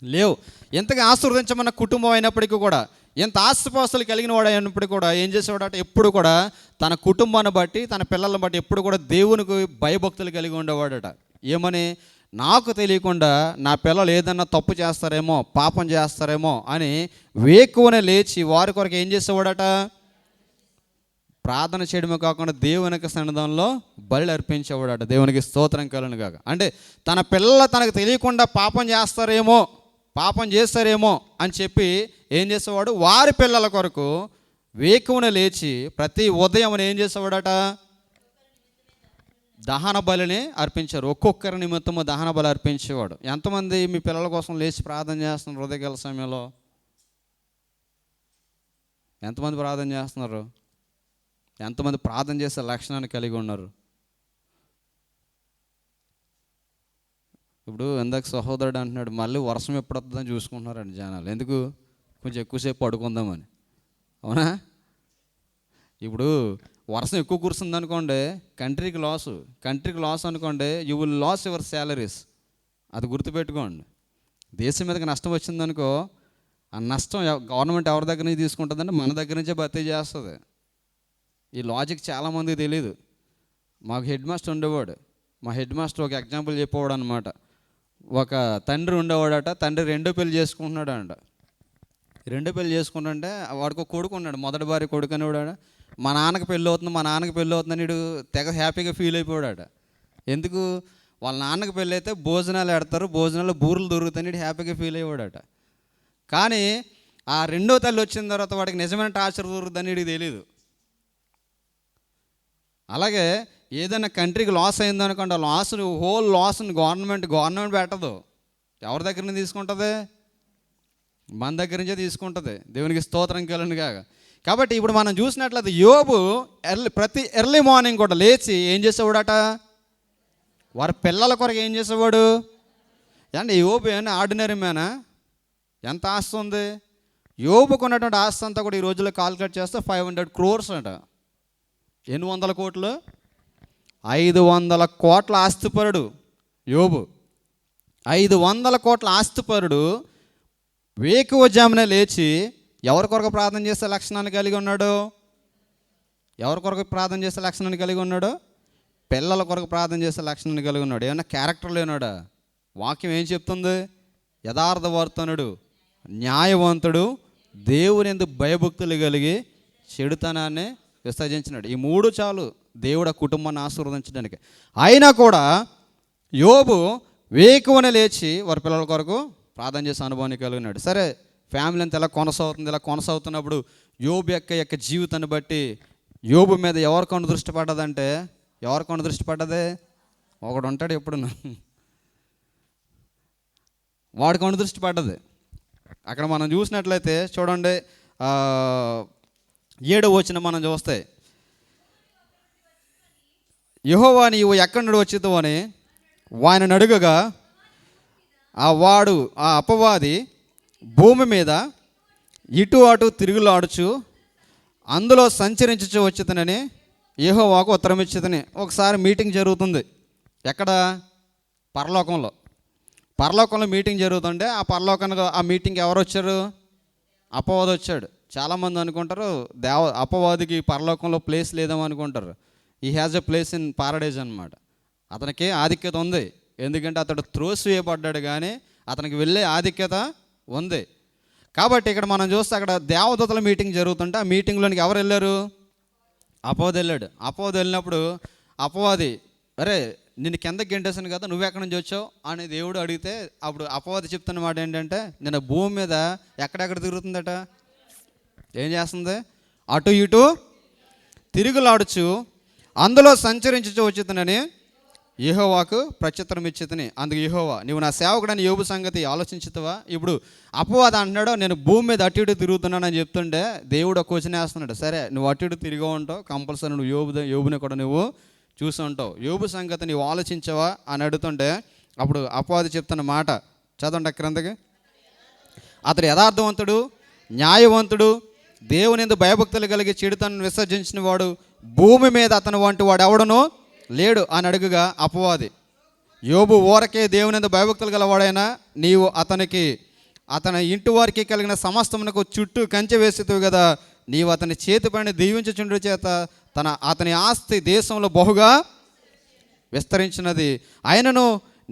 లేవు. ఎంతగా ఆశీర్వదించమన్న కుటుంబం అయినప్పటికీ కూడా, ఎంత ఆస్తిపాస్తులు కలిగిన వాడు అయినప్పటికీ కూడా ఏం చేసేవాడట? ఎప్పుడు కూడా తన కుటుంబాన్ని బట్టి, తన పిల్లలను బట్టి ఎప్పుడు కూడా దేవునికి భయభక్తులు కలిగి ఉండేవాడట. ఏమని? నాకు తెలియకుండా నా పిల్లలు ఏదన్నా తప్పు చేస్తారేమో, పాపం చేస్తారేమో అని వేకువనే లేచి వారి కొరకు ఏం చేసేవాడట? ప్రార్థన చేయడమే కాకుండా దేవునికి సన్నిధానంలో బలి అర్పించేవాడట. దేవునికి స్తోత్రం కలుగును గాక. అంటే తన పిల్లలు తనకు తెలియకుండా పాపం చేస్తారేమో అని చెప్పి ఏం చేసేవాడు, వారి పిల్లల కొరకు వేకువన లేచి ప్రతి ఉదయం ఏం చేసేవాడట, దహన బలిని అర్పించారు. ఒక్కొక్కరి నిమిత్తము దహన బలి అర్పించేవాడు. ఎంతమంది మీ పిల్లల కోసం లేచి ప్రార్థన చేస్తున్నారు ఉదయకాల సమయంలో? ఎంతమంది ప్రార్థన చేస్తున్నారు? ఎంతమంది ప్రార్థన చేసే లక్షణాన్ని కలిగి ఉన్నారు? ఇప్పుడు ఇందాక సహోదరుడు అంటున్నాడు, మళ్ళీ వర్షం ఎప్పుడు వస్తుందని చూసుకుంటున్నారండి జనాలు. ఎందుకు? కొంచెం ఎక్కువసేపు పడుకుందామని. అవునా? ఇప్పుడు వర్షం ఎక్కువ కురుస్తుంది అనుకోండి, కంట్రీకి లాస్ అనుకోండి, you will lose your salaries. అది గుర్తుపెట్టుకోండి. దేశం మీదకి నష్టం వచ్చిందనుకో, ఆ నష్టం గవర్నమెంట్ ఎవరి దగ్గర నుంచి తీసుకుంటుందంటే మన దగ్గర నుంచే భర్తీ చేస్తుంది. ఈ లాజిక్ చాలామందికి తెలియదు. మాకు హెడ్ మాస్టర్ ఉండేవాడు. మా హెడ్ మాస్టర్ ఒక ఎగ్జాంపుల్ చెప్పేవాడు అనమాట. ఒక తండ్రి ఉండేవాడట. తండ్రి రెండో పెళ్లి చేసుకుంటున్నాడు అంట. రెండో పెళ్లి చేసుకుంటుంటే వాడికి ఒక కొడుకు ఉన్నాడు, మొదటి భార్య కొడుకు అనేవాడు. మా నాన్నకి పెళ్ళి అవుతుందని వీడు తెగ హ్యాపీగా ఫీల్ అయిపోయాడట. ఎందుకు? వాళ్ళ నాన్నకి పెళ్ళి అయితే భోజనాలు పెడతారు, భోజనాలు బూరెలు దొరుకుతాయని వీడు హ్యాపీగా ఫీల్ అయ్యాడట. కానీ ఆ రెండో తల్లి వచ్చిన తర్వాత వాడికి నిజమైన టార్చర్ దొరుకుతుందని వీడికి తెలియదు. అలాగే ఏదైనా కంట్రీకి లాస్ అయిందనుకోండి, ఆ హోల్ లాస్ని గవర్నమెంట్ పెట్టదు. ఎవరి దగ్గర నుంచి తీసుకుంటుంది? మన దగ్గర నుంచే తీసుకుంటుంది. దేవునికి స్తోత్రం కలుగును గాక. కాబట్టి ఇప్పుడు మనం చూసినట్లయితే యోబు ప్రతి ఎర్లీ మార్నింగ్ కూడా లేచి ఏం చేసేవాడట, వారి పిల్లల కొరకు ఏం చేసేవాడు. అంటే యోబు ఏమైనా ఆర్డినరీ మ్యానా? ఎంత ఆస్తి ఉంది యోబుకు? ఉన్నటువంటి ఆస్తి అంతా కూడా ఈ రోజుల్లో కాల్కులేట్ చేస్తే 500 crores అంట. 800 కోట్లు, 500 కోట్ల ఆస్తిపరుడు యోబు. 500 కోట్ల ఆస్తిపరుడు వేకువజామునే లేచి ఎవరి కొరకు ప్రార్థన చేసే లక్షణాన్ని కలిగి ఉన్నాడు? ఎవరి కొరకు ప్రార్థన చేసే లక్షణాన్ని కలిగి ఉన్నాడు? పిల్లల కొరకు ప్రార్థన చేసే లక్షణాన్ని కలిగి ఉన్నాడు. ఏమన్నా క్యారెక్టర్ లేనాడా? వాక్యం ఏం చెప్తుంది? యథార్థవర్తనుడు, న్యాయవంతుడు, దేవుని యందు భయభక్తులు కలిగి చెడుతనాన్ని విసర్జించినాడు. ఈ 3 చాలు దేవుడు ఆ కుటుంబాన్ని ఆశీర్వదించడానికి. అయినా కూడా యోబు వేకువనే లేచి వారి పిల్లల కొరకు ప్రార్థన చేసే అనుభవాన్ని కలిగినాడు. సరే, ఫ్యామిలీ అంతా ఇలా కొనసాగుతున్నప్పుడు యోబు యొక్క జీవితాన్ని బట్టి యోబు మీద ఎవరికొండ దృష్టి పడ్డదంటే, ఎవరికొండ దృష్టి పడ్డదే? ఒకడు ఉంటాడు ఎప్పుడు, వాడికి కొండ దృష్టి పడ్డది. అక్కడ మనం చూసినట్లయితే చూడండి, 7వ వచనం మనం చూస్తే, యెహోవా నీవు ఎక్కడి నుండి వచ్చిదో అని వాని అడుగగా ఆ అపవాది భూమి మీద ఇటు అటు తిరుగులాడుచు అందులో సంచరించుచు వచ్చితనని యెహోవాకు ఉత్తరం ఇచ్చితని. ఒకసారి మీటింగ్ జరుగుతుంది. ఎక్కడ? పరలోకంలో మీటింగ్ జరుగుతుంటే ఆ మీటింగ్కి ఎవరు వచ్చారు? అపవాది వచ్చాడు. చాలామంది అనుకుంటారు అపవాదికి పరలోకంలో ప్లేస్ లేదేమో అనుకుంటారు. ఈ has a place in paradise అనమాట. అతనికి ఆధిక్యత ఉంది. ఎందుకంటే అతడు త్రోసివేయబడ్డాడు, కానీ అతనికి వెళ్ళే ఆధిక్యత ఉంది. కాబట్టి ఇక్కడ మనం చూస్తే అక్కడ దేవదూతల మీటింగ్ జరుగుతుంటే ఆ మీటింగ్లోనికి ఎవరు వెళ్ళారు? అపవాది వెళ్ళాడు. అపవాది వెళ్ళినప్పుడు అపవాది, అరే నిన్ను కిందకి గెంటేసాను కదా, నువ్వెక్కడి నుంచి వచ్చావు అని దేవుడు అడిగితే, అప్పుడు అపవాది చెప్తున్న మాట ఏంటంటే, నేను భూమి మీద ఎక్కడెక్కడ తిరుగుతుందట, ఏం చేస్తుంది? అటు ఇటు తిరుగులాడుచు అందులో సంచరించుచు వచ్చితనని యెహోవాకు ప్రత్యుత్తరం ఇచ్చితని. అందుకు యెహోవా, నీవు నా సేవకుడని యోబు సంగతి ఆలోచించుతావా? ఇప్పుడు అపవాది అంటున్నాడు, నేను భూమి మీద అటు ఇటు తిరుగుతున్నానని చెప్తుంటే దేవుడు ఒక క్వశ్చన్ వేస్తున్నాడు. సరే, నువ్వు అటు ఇటు తిరిగి ఉంటావు, కంపల్సరీ నువ్వు యోబుని కూడా నువ్వు చూసి ఉంటావు, యోబు సంగతి నువ్వు ఆలోచించవా అని అడుగుతుంటే, అప్పుడు అపవాది చెప్తున్న మాట చదవండి క్రిందకి. అతడు యథార్థవంతుడు, న్యాయవంతుడు, దేవుని యందు భయభక్తులు కలిగి చెడుతనను విసర్జించిన వాడు, భూమి మీద అతను వంటి వాడు ఎవడనో లేడు అని అడుగుగా అపవాది, యోబు ఊరకే దేవుని యందు భయభక్తులు గలవాడైనా నీవు అతని ఇంటి వారికి కలిగిన సమస్తమునకు చుట్టూ కంచె వేసేవు కదా, నీవు అతని చేతి పైన దీవించుచుండు చేత అతని ఆస్తి దేశంలో బహుగా విస్తరించినది. అయినను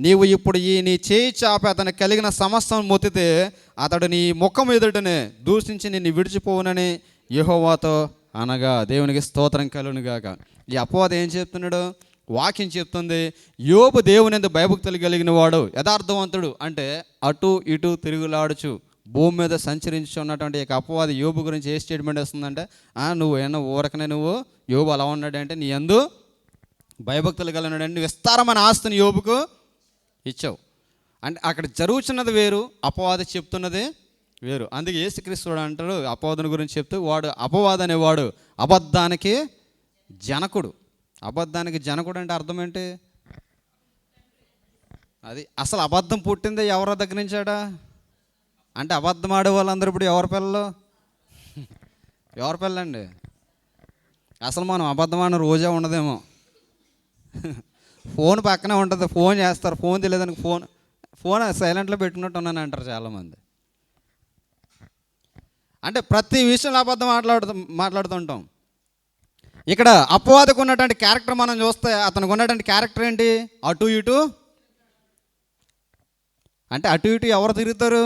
నీవు ఇప్పుడు నీ చేయి చాపి అతనికి కలిగిన సమస్తం మొత్తితే అతడు నీ ముఖం ఎదుటనే దూషించి నిన్ను విడిచిపోవునని యెహోవాతో అనగా దేవునికి స్తోత్రం కలుగును గాక. ఈ అపవాది ఏం చెప్తున్నాడు? వాక్యం చెప్తుంది, యోబు దేవుని యందు భయభక్తులు కలిగిన వాడు, యథార్థవంతుడు. అంటే అటు ఇటు తిరుగులాడుచు భూమి మీద సంచరించున్నటువంటి ఈ అపవాది యోబు గురించి ఏ స్టేట్మెంట్ వస్తుందంటే, నువ్వు ఏమన్నా ఊరకనే నువ్వు యోబు అలా ఉన్నాడంటే నీ యందు భయభక్తులు కలిగినాడంటే విస్తారమైన ఆస్తిని యోబుకు ఇచ్చావు. అంటే అక్కడ జరుగుతున్నది వేరు, అపవాది చెప్తున్నది వేరు. అందుకే యేసుక్రీస్తుడు అంటాడు అపవాదుని గురించి చెప్తూ, వాడు అపవాది అనేవాడు అబద్ధానికి జనకుడు. అబద్ధానికి జనకుడు అంటే అర్థం ఏంటి? అది అసలు అబద్ధం పుట్టిందే ఎవరి దగ్గర నుంచాడా? అంటే అబద్ధం ఆడే వాళ్ళందరూ ఇప్పుడు ఎవరి పిల్లలు? ఎవరి పిల్లండి? అసలు మనం అబద్ధం ఆడిన రోజే ఉండదేమో. ఫోన్ పక్కనే ఉంటుంది, ఫోన్ చేస్తారు, ఫోన్ తెలియదానికి ఫోన్ సైలెంట్లో పెట్టుకున్నట్టు ఉన్నాను అంటారు చాలామంది. అంటే ప్రతి విషయంలో అబద్ధం మాట్లాడుతుంటాం. ఇక్కడ అపవాదికి ఉన్నటువంటి క్యారెక్టర్ మనం చూస్తే, అతనికి ఉన్నటువంటి క్యారెక్టర్ ఏంటి? అటు ఇటు. అంటే అటు ఇటు ఎవరు తిరుగుతారు?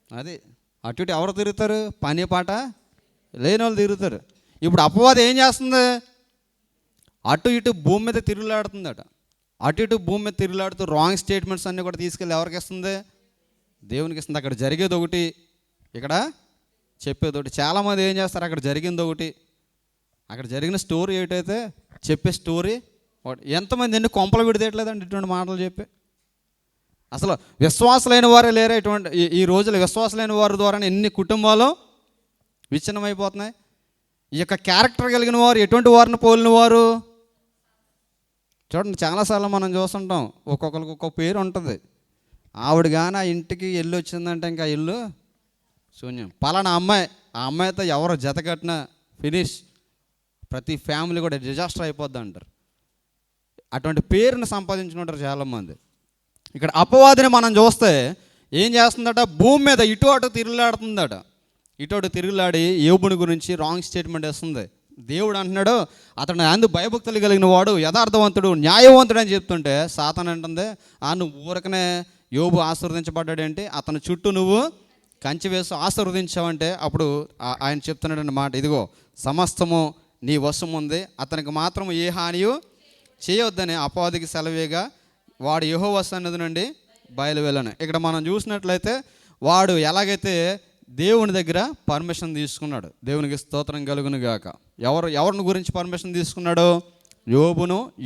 అది అటు ఇటు ఎవరు తిరుగుతారు? పని పాట లేని వాళ్ళు తిరుగుతారు. ఇప్పుడు అపవాది ఏం చేస్తుంది? అటు ఇటు భూమి మీద తిరుగులాడుతుందట. అటు ఇటు భూమి మీద తిరుగులాడుతూ రాంగ్ స్టేట్మెంట్స్ అన్నీ కూడా తీసుకెళ్ళి ఎవరికి ఇస్తుంది? దేవునికి ఇస్తుంది. అక్కడ జరిగేది ఒకటి, ఇక్కడ చెప్పేది ఒకటి. చాలామంది ఏం చేస్తారు? అక్కడ జరిగింది ఒకటి, అక్కడ జరిగిన స్టోరీ ఏటైతే చెప్పే స్టోరీ ఒకటి. ఎంతమంది ఎన్ని కొంపలు విడిదేయట్లేదండి ఇటువంటి మాటలు చెప్పి. అసలు విశ్వాసులైన వారే లేరా ఇటువంటి ఈ రోజులు? విశ్వాసులైన వారి ద్వారా ఎన్ని కుటుంబాలు విచ్ఛిన్నమైపోతున్నాయి. ఈ యొక్క క్యారెక్టర్ కలిగిన వారు ఎటువంటి వారిని పోలిన వారు? చూడండి, చాలాసార్లు మనం చూస్తుంటాం, ఒక్కొక్కరికి ఒక్కొక్క పేరు ఉంటుంది. ఆవిడ కానీ ఆ ఇంటికి ఇల్లు వచ్చిందంటే ఇంకా ఇల్లు శూన్యం. పలానా అమ్మాయి, ఆ అమ్మాయితో ఎవరు జత కట్టినా ఫినిష్, ప్రతి ఫ్యామిలీ కూడా డిజాస్టర్ అయిపోద్ది అంటారు. అటువంటి పేరుని సంపాదించుకుంటారు చాలామంది. ఇక్కడ అపవాదిని మనం చూస్తే ఏం చేస్తుందట? భూమి మీద ఇటు అటు తిరుగులాడుతుందట. ఇటు అటు తిరుగులాడి యోబుని గురించి రాంగ్ స్టేట్మెంట్ ఇస్తుంది. దేవుడు అంటున్నాడు అతను అందు భయభక్తులు కలిగిన వాడు, యథార్థవంతుడు, న్యాయవంతుడు అని చెప్తుంటే సాతాను అంటుంది, నువ్వు ఊరకనే యోబు ఆశీర్వదించబడ్డాడేంటి? అతని చుట్టూ నువ్వు కంచె వేసి ఆశీర్వదించావంటే అప్పుడు ఆయన చెప్తున్నాడు అన్నమాట, ఇదిగో సమస్తము నీ వశం ఉంది, అతనికి మాత్రం ఏ హానియు చేయొద్దని అపవాదికి సెలవేగా వాడు యెహోవా సన్నిధి నుండి బయలువెళ్ళను. ఇక్కడ మనం చూసినట్లయితే వాడు ఎలాగైతే దేవుని దగ్గర పర్మిషన్ తీసుకున్నాడు, దేవునికి స్తోత్రం కలుగును గాక. ఎవరిని గురించి పర్మిషన్ తీసుకున్నాడు?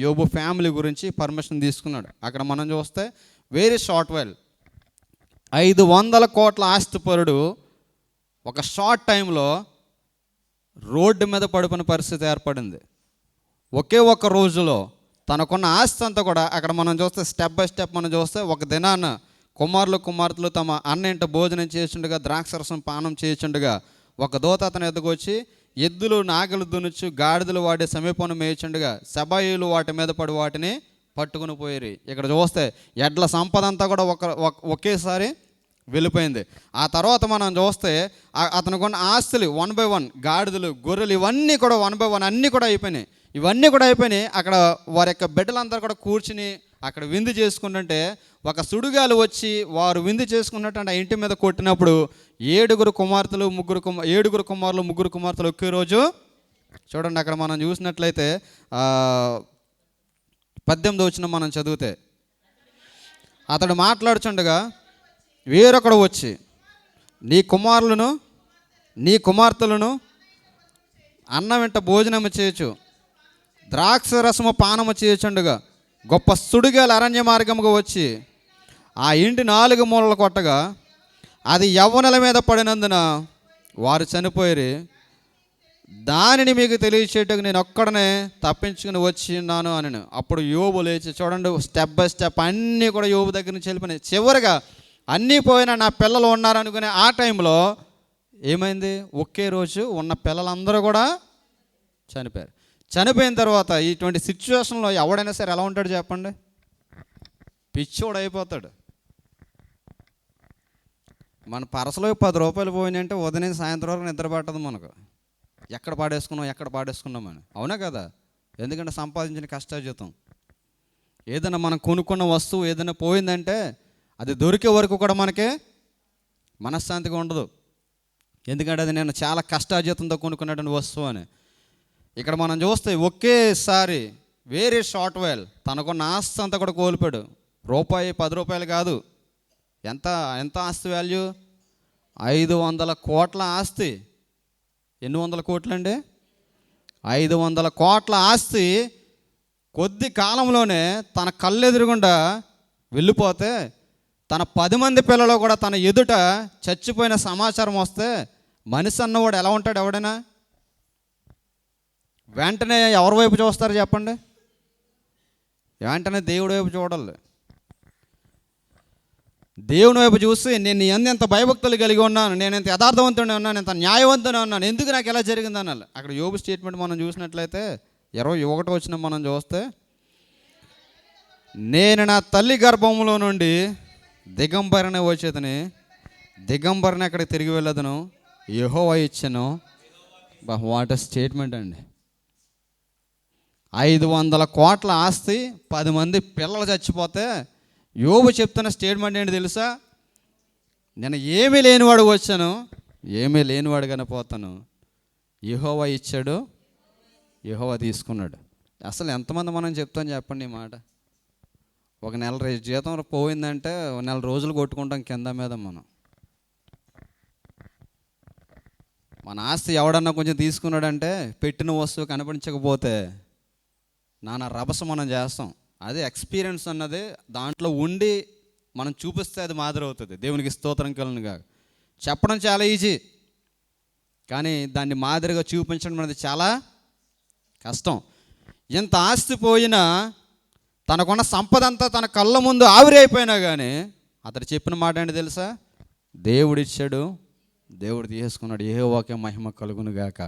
యోబు ఫ్యామిలీ గురించి పర్మిషన్ తీసుకున్నాడు. అక్కడ మనం చూస్తే వెరీ షార్ట్ వైల్ 500 కోట్ల ఆస్తిపరుడు ఒక షార్ట్ టైంలో రోడ్డు మీద పడిపోయిన పరిస్థితి ఏర్పడింది. ఒకే ఒక్క రోజులో తనకున్న ఆస్తి అంతా కూడా అక్కడ మనం చూస్తే స్టెప్ బై స్టెప్ మనం చూస్తే, ఒక దినాన కుమార్తెలు తమ అన్న ఇంట భోజనం చేస్తుండగా, ద్రాక్షరసం పానం చేస్తుండగా ఒక దూత అతని ఎదుగు వచ్చి, ఎద్దులు నాగలు దునుచు గాడిదలు వాటి సమీపం మేయుచుండగా సబాయిలు వాటి మీద పడి వాటిని పట్టుకుని పోయి. ఇక్కడ చూస్తే ఎడ్ల సంపద అంతా కూడా ఒకేసారి వెళ్ళిపోయింది. ఆ తర్వాత మనం చూస్తే అతనికి ఉన్న ఆస్తులు 1 by 1, గాడిదలు, గొర్రెలు, ఇవన్నీ కూడా 1 by 1 అన్నీ కూడా అయిపోయినాయి. ఇవన్నీ కూడా అయిపోయినాయి. అక్కడ వారి యొక్క బిడ్డలందరూ కూడా కూర్చుని అక్కడ విందు చేసుకుంటుంటే ఒక సుడిగాలు వచ్చి వారు విందు చేసుకున్నట్టు ఆ ఇంటి మీద కొట్టినప్పుడు 7 కుమారులు 3 కుమార్తెలు ఒకే రోజు. చూడండి, అక్కడ మనం చూసినట్లయితే 18వ వచనం మనం చదివితే, అతడు మాట్లాడుచుండగా వేరొకడు వచ్చి నీ కుమార్తెలను అన్నం వెంట భోజనము చేయొచ్చు, ద్రాక్ష రసము పానము చేయొచ్చుండగా గొప్ప సుడిగాలి అరణ్య మార్గముగా వచ్చి ఆ ఇంటి 4 మూలలు కొట్టగా అది యవ్వనుల మీద పడినందున వారు చనిపోయి, దానిని మీకు తెలియచేయటకు నేను ఒక్కడనే తప్పించుకుని వచ్చి ఉన్నాను అని. అప్పుడు యోబు లేచి, చూడండి స్టెప్ బై స్టెప్ అన్నీ కూడా యోబు దగ్గర నుంచి వెళ్ళిపోయినాయి. చివరిగా అన్నీ పోయినా నా పిల్లలు ఉన్నారనుకునే ఆ టైంలో ఏమైంది? ఒకే రోజు ఉన్న పిల్లలందరూ కూడా చనిపోయారు. చనిపోయిన తర్వాత ఇటువంటి సిచ్యువేషన్లో ఎవడైనా సరే ఎలా ఉంటాడు చెప్పండి? పిచ్చోడు అయిపోతాడు. మన పరసలో 10 రూపాయలు పోయినాయంటే ఉదయం సాయంత్రం వరకు నిద్ర పట్టదు మనకు. ఎక్కడ పాడేసుకున్నామని. అవునా కదా? ఎందుకంటే సంపాదించిన కష్టార్జితం. ఏదైనా మనం కొనుక్కున్న వస్తువు ఏదైనా పోయిందంటే అది దొరికే వరకు కూడా మనకి మనశ్శాంతిగా ఉండదు. ఎందుకంటే అది నేను చాలా కష్టార్జితంతో కొనుక్కున్నటువంటి వస్తువు అని. ఇక్కడ మనం చూస్తే ఒకేసారి వెరీ షార్ట్ వైల్ తనకున్న ఆస్తి అంతా కూడా కోల్పోయాడు. రూపాయి 10 రూపాయలు కాదు, ఎంత ఎంత ఆస్తి వాల్యూ? 500 కోట్ల ఆస్తి. ఎన్ని వందల కోట్లు అండి? 500 కోట్ల ఆస్తి కొద్ది కాలంలోనే తన కళ్ళెదురుగుండా వెళ్ళిపోతే, తన 10 మంది పిల్లలు కూడా తన ఎదుట చచ్చిపోయిన సమాచారం వస్తే మనిషి అన్నవాడు ఎలా ఉంటాడు? ఎవడైనా వెంటనే ఎవరి వైపు చూస్తారు చెప్పండి? వెంటనే దేవుడి వైపు చూడాలి. దేవుని వైపు చూసి నేను ఎంత భయభక్తులు కలిగి ఉన్నాను, నేను ఎంత యథార్థవంతుడే ఉన్నాను, ఎంత న్యాయవంతుడే ఉన్నాను, ఎందుకు నాకు ఎలా జరిగింది అనాలి. అక్కడ యోబు స్టేట్మెంట్ మనం చూసినట్లయితే 21 వచ్చిన మనం చూస్తే, నేను నా తల్లి గర్భంలో నుండి దిగంబరనే వచ్చేదని, దిగంబరని అక్కడికి తిరిగి వెళ్ళదను, యెహోవా ఇచ్చెను. వాట్ స్టేట్మెంట్ అండి. 500 కోట్ల ఆస్తి, 10 మంది పిల్లలు చచ్చిపోతే యోబు చెప్తున్న స్టేట్మెంట్ ఏంటి తెలుసా? నేను ఏమీ లేనివాడు వచ్చాను, ఏమీ లేనివాడుగానే పోతాను. యెహోవా ఇచ్చాడు, యెహోవా తీసుకున్నాడు. అసలు ఎంతమంది మనం చెప్తాం చెప్పండి ఈ మాట? ఒక నెల జీతం పోయిందంటే నెల రోజులు కొట్టుకుంటాం కింద మీద. మన ఆస్తి ఎవడన్నా కొంచెం తీసుకున్నాడంటే పెట్టిన వస్తువు కనిపించకపోతే నానా రభస మనం చేస్తాం. అదే ఎక్స్పీరియన్స్ అన్నది దాంట్లో ఉండి మనం చూపిస్తే అది మాదిరి అవుతుంది. దేవునికి స్తోత్రం కలుగునుగా. చెప్పడం చాలా ఈజీ, కానీ దాన్ని మాదిరిగా చూపించడం అనేది చాలా కష్టం. ఎంత ఆస్తి పోయినా, తనకున్న సంపద అంతా తన కళ్ళ ముందు ఆవిరి అయిపోయినా కానీ అతడు చెప్పిన మాట ఏంటి తెలుసా? దేవుడు ఇచ్చాడు, దేవుడు తీసుకున్నాడు, యెహోవాకే మహిమ కలుగునుగాక.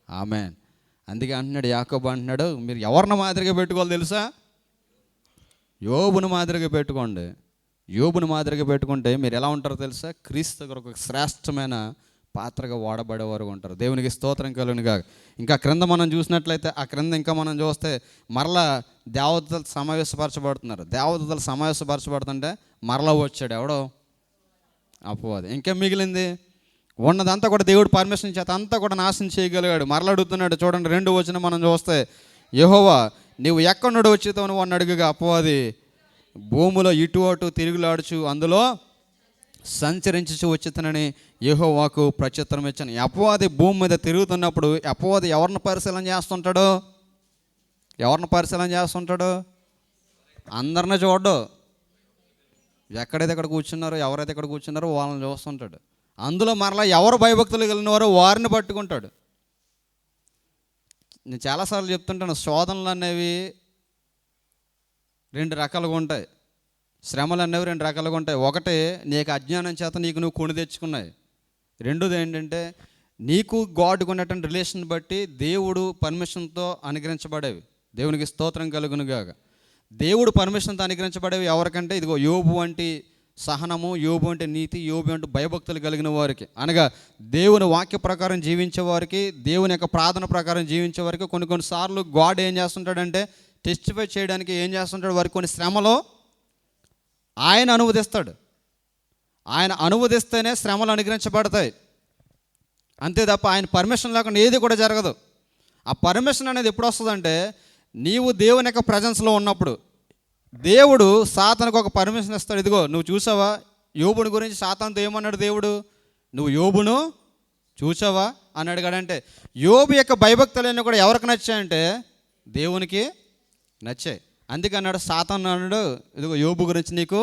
ఆమేన్. అందుకే అంటున్నాడు, యాకోబు అంటున్నాడు, మీరు ఎవరిని మాదిరిగా పెట్టుకోవాలి తెలుసా? యోబుని మాదిరిగా పెట్టుకోండి. యోబుని మాదిరిగా పెట్టుకుంటే మీరు ఎలా ఉంటారో తెలుసా? క్రీస్తు కొరకు ఒక శ్రేష్టమైన పాత్రగా వాడబడేవారు ఉంటారు. దేవునికి స్తోత్రం కలుగునుగా. ఇంకా క్రింద మనం చూసినట్లయితే, ఆ క్రింద ఇంకా మనం చూస్తే మరలా దేవదూతలు సమావేశపరచబడుతున్నారు. దేవదూతలు సమావేశపరచబడుతుంటే మరలా వచ్చాడు ఎవడో? అపవాది. ఇంకేం మిగిలింది? ఉన్నదంతా కూడా దేవుడు పర్మిషన్ చేత అంతా కూడా నాశనం చేయగలిగాడు. మరలా అడుగుతున్నాడు. చూడండి 2 వచనం మనం చూస్తే, యెహోవా నీవు ఎక్కడి నుండి వచ్చేతావు నువ్వు అని అడుగుగా, అపవాది భూమిలో ఇటు అటు తిరుగులాడుచు అందులో సంచరించుచు వచ్చేతనని యెహోవాకు ప్రత్యుత్తరం ఇచ్చాను. అపవాది భూమి మీద తిరుగుతున్నప్పుడు అపవాది ఎవరిని పరిశీలన చేస్తుంటాడు? ఎవరిని పరిశీలన చేస్తుంటాడు? అందరిని చూడ్డు. ఎక్కడైతే ఇక్కడ కూర్చున్నారో, ఎవరైతే ఇక్కడ కూర్చున్నారో వాళ్ళని చూస్తుంటాడు. అందులో మరలా ఎవరు భయభక్తులు కలిగినవారో వారిని పట్టుకుంటాడు. నేను చాలాసార్లు చెప్తుంటాను, శోధనలు అనేవి 2 రకాలుగా ఉంటాయి, శ్రమలు అనేవి 2 రకాలుగా ఉంటాయి. ఒకటి, నీకు అజ్ఞానం చేత నువ్వు కొని తెచ్చుకున్నాయి. రెండోది ఏంటంటే, నీకు గాడ్కు ఉన్నటువంటి రిలేషన్ బట్టి దేవుడు పర్మిషన్తో అనుగ్రహించబడేవి. దేవునికి స్తోత్రం కలుగునుగాక. దేవుడు పర్మిషన్తో అనుగ్రహించబడేవి ఎవరికంటే, ఇదిగో యోబు వంటి సహనము, యోబు అంటే నీతి, యోబు అంటే భయభక్తులు కలిగిన వారికి, అనగా దేవుని వాక్య ప్రకారం జీవించే వారికి, దేవుని యొక్క ప్రార్థన ప్రకారం జీవించే వారికి కొన్నిసార్లు గాడ్ ఏం చేస్తుంటాడంటే టెస్టిఫై చేయడానికి ఏం చేస్తుంటాడు, వారికి కొన్ని శ్రమలో ఆయన అనువదిస్తాడు. ఆయన అనువదిస్తేనే శ్రమలు అనుగ్రహించబడతాయి. అంతే తప్ప ఆయన పర్మిషన్ లేకుండా ఏది కూడా జరగదు. ఆ పర్మిషన్ అనేది ఎప్పుడు వస్తుందంటే, నీవు దేవుని యొక్క ప్రజెన్స్లో ఉన్నప్పుడు. దేవుడు సాతానుకు ఒక పర్మిషన్ ఇస్తాడు. ఇదిగో నువ్వు చూసావా యోబుని గురించి సాతానుతో ఏమన్నాడు దేవుడు? నువ్వు యోబును చూసావా అని అడిగాడంటే, యోబు యొక్క భయభక్తులన్నీ కూడా ఎవరికి నచ్చాయంటే దేవునికి నచ్చాయి. అందుకే అన్నాడు, సాతాను అన్నాడు, ఇదిగో యోబు గురించి నీకు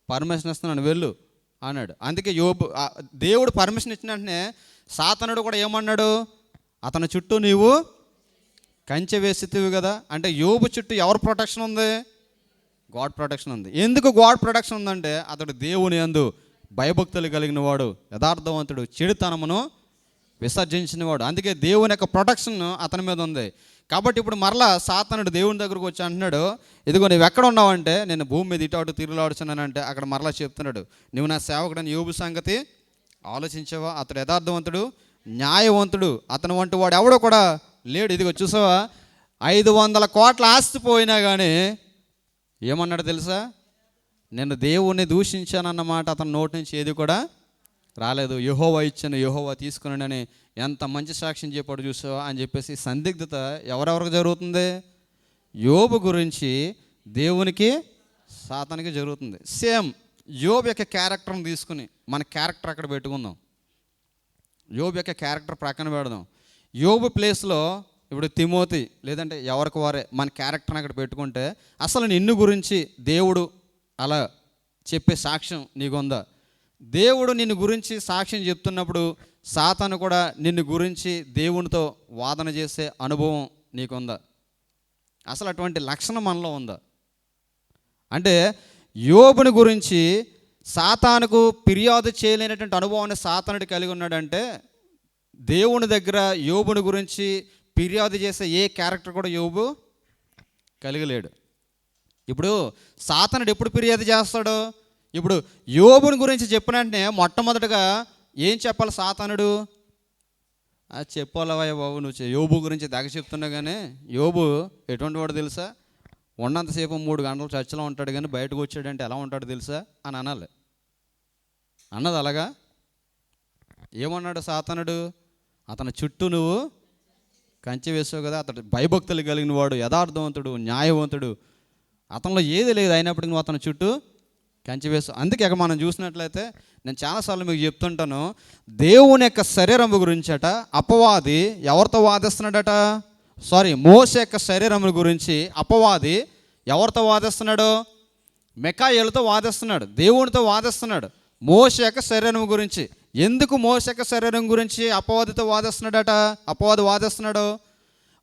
పర్మిషన్ ఇస్తున్నాను వెళ్ళు అన్నాడు. అందుకే దేవుడు పర్మిషన్ ఇచ్చిన వెంటనే సాతానుడు కూడా ఏమన్నాడు, అతని చుట్టూ నీవు కంచె వేసితివి కదా. అంటే యోబు చుట్టూ ఎవరు ప్రొటెక్షన్ ఉంది? గాడ్ ప్రొటెక్షన్ ఉంది. ఎందుకు గాడ్ ప్రొటెక్షన్ ఉందంటే, అతడు దేవుని యందు భయభక్తులు కలిగిన వాడు, యథార్థవంతుడు, చెడుతనమును విసర్జించినవాడు. అందుకే దేవుని యొక్క ప్రొటెక్షన్ అతని మీద ఉంది. కాబట్టి ఇప్పుడు మరలా సాతానుడు దేవుని దగ్గరకు వచ్చి అంటున్నాడు, ఇదిగో నువ్వు ఎక్కడ ఉన్నావంటే, నేను భూమి మీద ఇటు అటు తిరుగులాడుచున్నానంటే, అక్కడ మరలా చెప్తున్నాడు, నువ్వు నా సేవకుడని యోబు సంగతి ఆలోచించావా? అతడు యథార్థవంతుడు, న్యాయవంతుడు, అతను వంటి వాడు ఎవడో కూడా లేడు. ఇదిగో చూసావా, 500 కోట్ల ఆస్తి పోయినా కానీ ఏమన్నాడు తెలుసా? నేను దేవుణ్ణి దూషించానన్నమాట అతని నోటి నుంచి ఏది కూడా రాలేదు, యెహోవా ఇచ్చాను, యెహోవా తీసుకున్నాడని ఎంత మంచి సాక్ష్యం చెప్పాడు చూసావా అని చెప్పేసి సందిగ్ధత ఎవరెవరికి జరుగుతుంది? యోబు గురించి దేవునికి సాతానికి జరుగుతుంది. సేమ్ యోబు యొక్క క్యారెక్టర్ని తీసుకుని మన క్యారెక్టర్ అక్కడ పెట్టుకుందాం. యోబు యొక్క క్యారెక్టర్ ప్రక్కన పెడదాం. యోబు ప్లేస్లో ఇప్పుడు తిమోతి లేదంటే ఎవరికి వారే మన క్యారెక్టర్ని అక్కడ పెట్టుకుంటే అసలు నిన్ను గురించి దేవుడు అలా చెప్పే సాక్ష్యం నీకుందా? దేవుడు నిన్ను గురించి సాక్ష్యం చెప్తున్నప్పుడు సాతాను కూడా నిన్ను గురించి దేవునితో వాదన చేసే అనుభవం నీకుందా? అసలు అటువంటి లక్షణం మనలో ఉందా? అంటే యోబుని గురించి సాతానుకు ఫిర్యాదు చేయలేనటువంటి అనుభవాన్ని సాతానుడు కలిగి ఉన్నాడంటే దేవుని దగ్గర యోబుని గురించి ఫిర్యాదు చేసే ఏ క్యారెక్టర్ కూడా యోబు కలిగలేడు. ఇప్పుడు సాతానుడు ఎప్పుడు ఫిర్యాదు చేస్తాడు? ఇప్పుడు యోబుని గురించి చెప్పిన వెంటనే మొట్టమొదటిగా ఏం చెప్పాలి సాతానుడు? అది చెప్పాలవయ్య బాబు, నువ్వు యోబు గురించి దగ్గర చెప్తున్నా కానీ యోబు ఎటువంటి వాడు తెలుసా? ఉన్నంతసేపు 3 గంటలు చర్చలో ఉంటాడు కానీ బయటకు వచ్చాడంటే ఎలా ఉంటాడు తెలుసా అని అనాలి. అన్నది అలాగా? ఏమన్నాడు సాతానుడు? అతని చుట్టూ నువ్వు కంచె వేసావు కదా, అతడు భయభక్తులు కలిగిన వాడు, యథార్థవంతుడు, న్యాయవంతుడు, అతనిలో ఏది లేదు, అయినప్పటికీ నువ్వు అతని చుట్టూ కంచె వేసావు. అందుకే ఇక మనం చూసినట్లయితే నేను చాలాసార్లు మీకు చెప్తుంటాను, దేవుని యొక్క శరీరం గురించట అపవాది ఎవరితో వాదిస్తున్నాడట? మోషే యొక్క శరీరం గురించి అపవాది ఎవరితో వాదిస్తున్నాడు? మిఖాయేలుతో వాదిస్తున్నాడు, దేవునితో వాదిస్తున్నాడు మోషే యొక్క శరీరం గురించి. ఎందుకు మోషే యొక్క శరీరం గురించి అపవాదితో వాదిస్తున్నాడట? అపవాది వాదిస్తున్నాడు,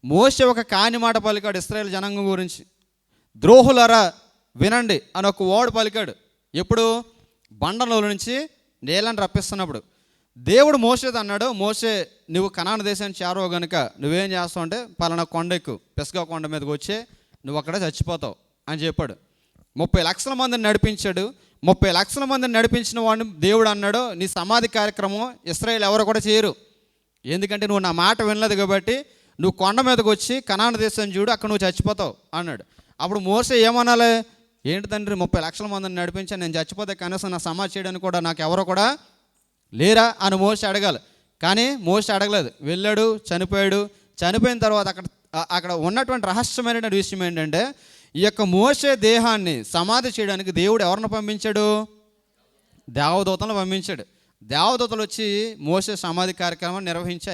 మోషే ఒక కాని మాట పలికాడు ఇశ్రాయేలు జనాంగం గురించి. ద్రోహులరా వినండి అని ఒక ఓడు పలికాడు. ఎప్పుడు? బండలో నుంచి నీళ్ళని రప్పిస్తున్నప్పుడు. దేవుడు మోషేతో అన్నాడు, మోషే నువ్వు కనాను దేశాన్ని చేరవు కనుక నువ్వేం చేస్తావు అంటే పలానా కొండ ఎక్కు, పెసగా కొండ మీదకి వచ్చే నువ్వు అక్కడ చచ్చిపోతావు అని చెప్పాడు. 30 లక్షల మందిని నడిపించాడు. 30 లక్షల మందిని నడిపించిన వాడిని దేవుడు అన్నాడు, నీ సమాధి కార్యక్రమం ఇశ్రాయేలు ఎవరు కూడా చేయరు, ఎందుకంటే నువ్వు నా మాట వినలేదు కాబట్టి నువ్వు కొండ మీదకి వచ్చి కనాను దేశాన్ని చూడు, అక్కడ నువ్వు చచ్చిపోతావు అన్నాడు. అప్పుడు మోషే ఏమనాలి? ఏంటి తండ్రి 30 లక్షల మందిని నడిపించాను, నేను చచ్చిపోతే కనీసం నా సమాధి చేయడానికి కూడా నాకు ఎవరో కూడా లేరా అని మోషే అడగాలి. కానీ మోషే అడగలేదు, వెళ్ళాడు, చనిపోయాడు. చనిపోయిన తర్వాత అక్కడ ఉన్నటువంటి రహస్యమైనటువంటి విషయం ఏంటంటే ఈ యొక్క మోషే దేహాన్ని సమాధి చేయడానికి దేవుడు ఎవరిని పంపించాడు? దేవదూతలను పంపించాడు. దేవదూతలు వచ్చి మోషే సమాధి కార్యక్రమం నిర్వహించి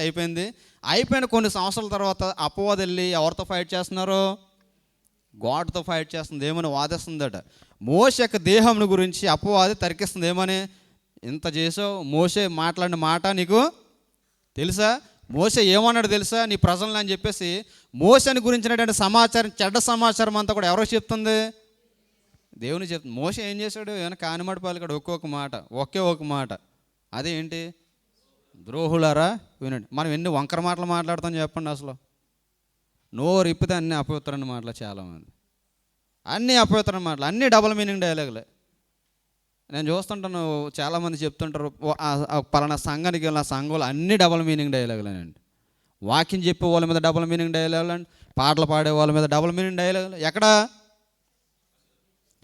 అయిపోయిన కొన్ని సంవత్సరాల తర్వాత అపవాది వెళ్ళి ఎవరితో ఫైట్ చేస్తున్నారు? గాడ్తో ఫైట్ చేస్తుంది. ఏమని వాదిస్తుందట? మోషే యొక్క దేహం గురించి అపవాది తర్కిస్తుంది. ఏమని? ఇంత చేసావు, మోషే మాట్లాడిన మాట నీకు తెలుసా? మోషే ఏమన్నాడు తెలుసా నీ ప్రజలను అని చెప్పేసి మోషేని గురించినటువంటి సమాచారం, చెడ్డ సమాచారం అంతా కూడా ఎవరో చెప్తుంది? దేవుని చెప్తుంది. మోషే ఏం చేశాడు? ఏమైనా కానిమాట పలికాడు ఒకే ఒక మాట. అదేంటి? ద్రోహులారా వినండి. మనం ఎన్ని వంకర మాటలు మాట్లాడతాం చెప్పండి. అసలు నోరు ఇప్పితే అన్నీ అపవిత్రమైన మాటలు, చాలామంది అన్నీ అపవిత్రమైన మాటలు, అన్నీ డబుల్ మీనింగ్ డైలాగులే. నేను చూస్తుంటాను, చాలామంది చెప్తుంటారు పలానా సంఘానికి వెళ్ళిన సంఘంలో అన్ని డబుల్ మీనింగ్ డైలాగులేనండి. వాకింగ్ చెప్పే వాళ్ళ మీద డబుల్ మీనింగ్ డైలాగులు అండి, పాటలు పాడే వాళ్ళ మీద డబుల్ మీనింగ్ డైలాగులు.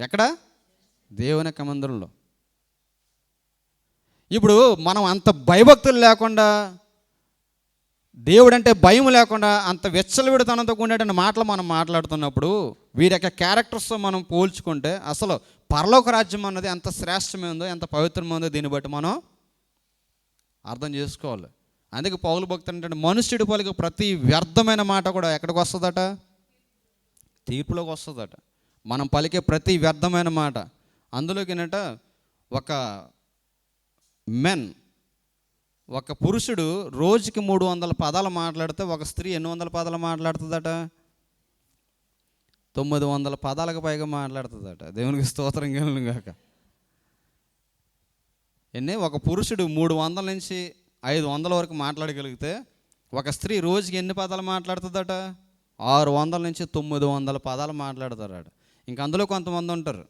ఎక్కడ? దేవుని యొక్క మందిరంలో. ఇప్పుడు మనం అంత భయభక్తులు లేకుండా, దేవుడంటే భయం లేకుండా అంత విచ్చలవిడితనంతో కూడినటువంటి మాటలు మనం మాట్లాడుతున్నప్పుడు వీరి యొక్క క్యారెక్టర్స్తో మనం పోల్చుకుంటే అసలు పరలోక రాజ్యం అన్నది ఎంత శ్రేష్టమైందో, ఎంత పవిత్రమైందో దీన్ని బట్టి మనం అర్థం చేసుకోవాలి. అందుకే పౌలు భక్తుడు అంటే మనుష్యుడి పలికి ప్రతి వ్యర్థమైన మాట కూడా ఎక్కడికి వస్తుందట? తీర్పులోకి వస్తుందట. మనం పలికే ప్రతి వ్యర్థమైన మాట అందులోకి ఏంటంట, ఒక పురుషుడు రోజుకి 300 పదాలు మాట్లాడితే ఒక స్త్రీ ఎన్ని 100 పదాలు మాట్లాడుతుందట? 900 పదాలకు పైగా మాట్లాడుతుందట. దేవునికి స్తోత్రం కలుగును గాక. ఒక పురుషుడు 300 నుంచి 500 వరకు మాట్లాడగలిగితే ఒక స్త్రీ రోజుకి ఎన్ని పదాలు మాట్లాడుతుందట? 600 నుంచి 900 పదాలు మాట్లాడతారట. ఇంక అందులో కొంతమంది ఉంటారు,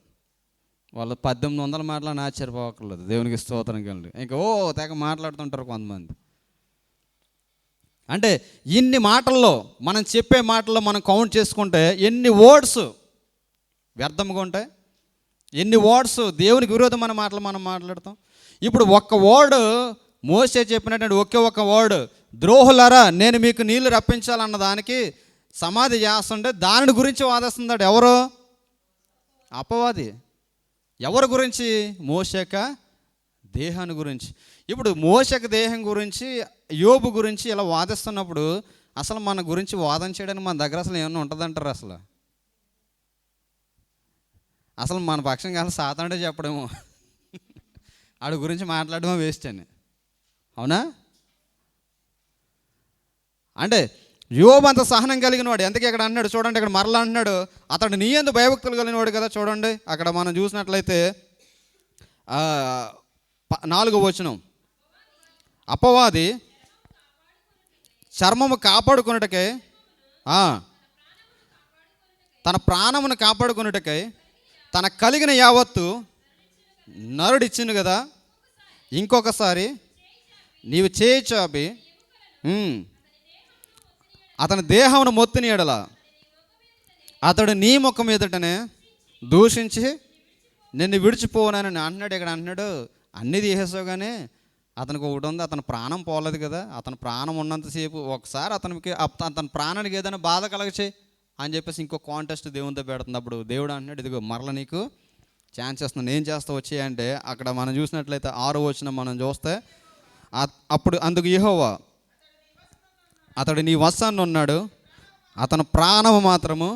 వాళ్ళు 1800 మాటలని ఆశ్చర్యపోవక్కర్లేదు. దేవునికి స్తోత్రం కలుగును. ఇంకా తెగ మాట్లాడుతుంటారు కొంతమంది. అంటే ఇన్ని మాటల్లో మనం చెప్పే మాటల్లో మనం కౌంట్ చేసుకుంటే ఎన్ని వర్డ్స్ వ్యర్థంగా ఉంటాయి, ఎన్ని వర్డ్స్ దేవునికి విరోధమైన మాటలు మనం మాట్లాడతాం. ఇప్పుడు ఒక్క వర్డ్ మోసే చెప్పినటువంటి ఒకే ఒక్క వర్డ్, ద్రోహులారా నేను మీకు నీళ్లు రప్పించాలన్న దానికి సమాధి చేస్తుంటే దాని గురించి వాదిస్తున్నాడు. ఎవరు? అపవాది. ఎవరి గురించి? మోషేక దేహాన్ని గురించి. ఇప్పుడు మోషేక దేహం గురించి, యోబు గురించి ఇలా వాదిస్తున్నప్పుడు అసలు మన గురించి వాదన చేయడానికి మన దగ్గర అసలు ఏమన్నా ఉంటుందంటారు? అసలు మన పక్షం కాదు సాతానుడే చెప్పడము, ఆడి గురించి మాట్లాడడమో వేస్ట్ అని. అవునా? అంటే యోబు అంత సహనం కలిగిన వాడు. ఎందుకు ఇక్కడ అన్నాడు చూడండి, ఇక్కడ మరలా అంటున్నాడు అతడు నీ యందు భయభక్తులు కలిగిన వాడు కదా. చూడండి అక్కడ మనం చూసినట్లయితే 4వ వచనం, అపవాది చర్మము కాపాడుకొనుటకై తన ప్రాణమును కాపాడుకొనుటకై తన కలిగిన యావత్తు నరుడిచ్చింది కదా. ఇంకొకసారి నీవు చేయి చాపి అతని దేహమును మొత్తిని ఎడల అతడు నీ ముఖం ఎదుటనే దూషించి నిన్ను విడిచిపోనని అంటున్నాడు. ఇక్కడ అంటున్నాడు అన్నీ తీసేసావు కానీ అతనికి ఒకటి ఉంది, అతని ప్రాణం పోలేదు కదా. అతని ప్రాణం ఉన్నంతసేపు ఒకసారి అతని ప్రాణానికి ఏదైనా బాధ కలగచే అని చెప్పేసి ఇంకో కాంటెస్ట్ దేవునితో పెడుతుంది. అప్పుడు దేవుడు అంటున్నాడు ఇదిగో మరల నీకు ఛాన్స్ చేస్తున్నాను, ఏం చేస్తావు వచ్చేయంటే అక్కడ మనం చూసినట్లయితే 6వ వచనం మనం చూస్తే అప్పుడు అందుకు యెహోవా అతడు నీ వశాన్ని ఉన్నాడు, అతని ప్రాణము మాత్రము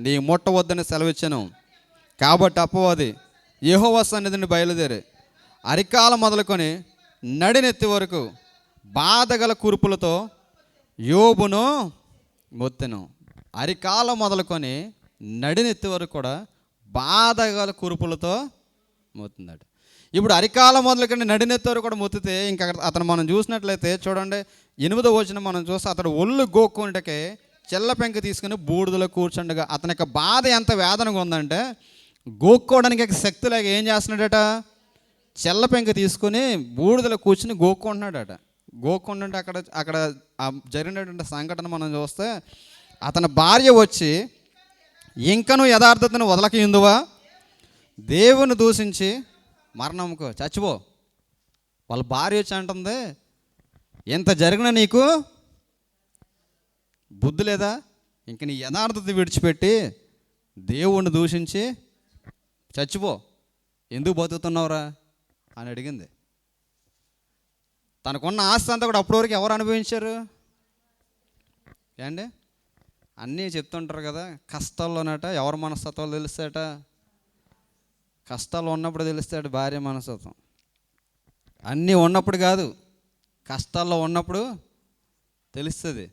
నీ ముట్టవద్దని సెలవిచ్చాను. కాబట్టి అపవాది యెహోవా సన్నిధిని బయలుదేరి అరికాల మొదలుకొని నడినెత్తి వరకు బాధగల కురుపులతో యోబును మొత్తెను. అరికాల మొదలుకొని నడినెత్తి వరకు కూడా బాధగల కురుపులతో మొత్తున్నాడు. ఇప్పుడు అరికాల మొదలుకొని నడినెత్తి వరకు కూడా మొత్తితే ఇంకా అతను మనం చూసినట్లయితే చూడండి 8వ వచనం మనం చూస్తే అతడు ఒళ్ళు గోక్కుంటకే చెల్ల పెంక తీసుకుని బూడిదలో కూర్చుండగా అతని యొక్క బాధ ఎంత వేదనగా ఉందంటే గోక్కోవడానికి శక్తి లేక ఏం చేస్తున్నాడట, చెల్ల పెంక తీసుకుని బూడిదలో కూర్చుని గోక్కుంటున్నాడట. గోక్కుంటుంటే అక్కడ జరిగినటువంటి సంఘటన మనం చూస్తే అతని భార్య వచ్చి ఇంకను యథార్థతను వదలకయుందువా, దేవుని దూషించి మరణంకు చచ్చిపో. వాళ్ళ భార్య వచ్చి అంటుంది ఎంత జరిగినా నీకు బుద్ధి లేదా, ఇంక నీ యథార్థత విడిచిపెట్టి దేవుణ్ణి దూషించి చచ్చిపో, ఎందుకు బతుకుతున్నావురా అని అడిగింది. తనకున్న ఆస్తి అంతా కూడా అప్పటి వరకు ఎవరు అనుభవించారు ఏండి? అన్నీ చెప్తుంటారు కదా, కష్టాల్లోనట ఎవరి మనస్తత్వాలు తెలుస్తాయట, కష్టాలు ఉన్నప్పుడు తెలుస్తాడు భార్య మనస్తత్వం. అన్నీ ఉన్నప్పుడు కాదు, కష్టాల్లో ఉన్నప్పుడు తెలుస్తుంది,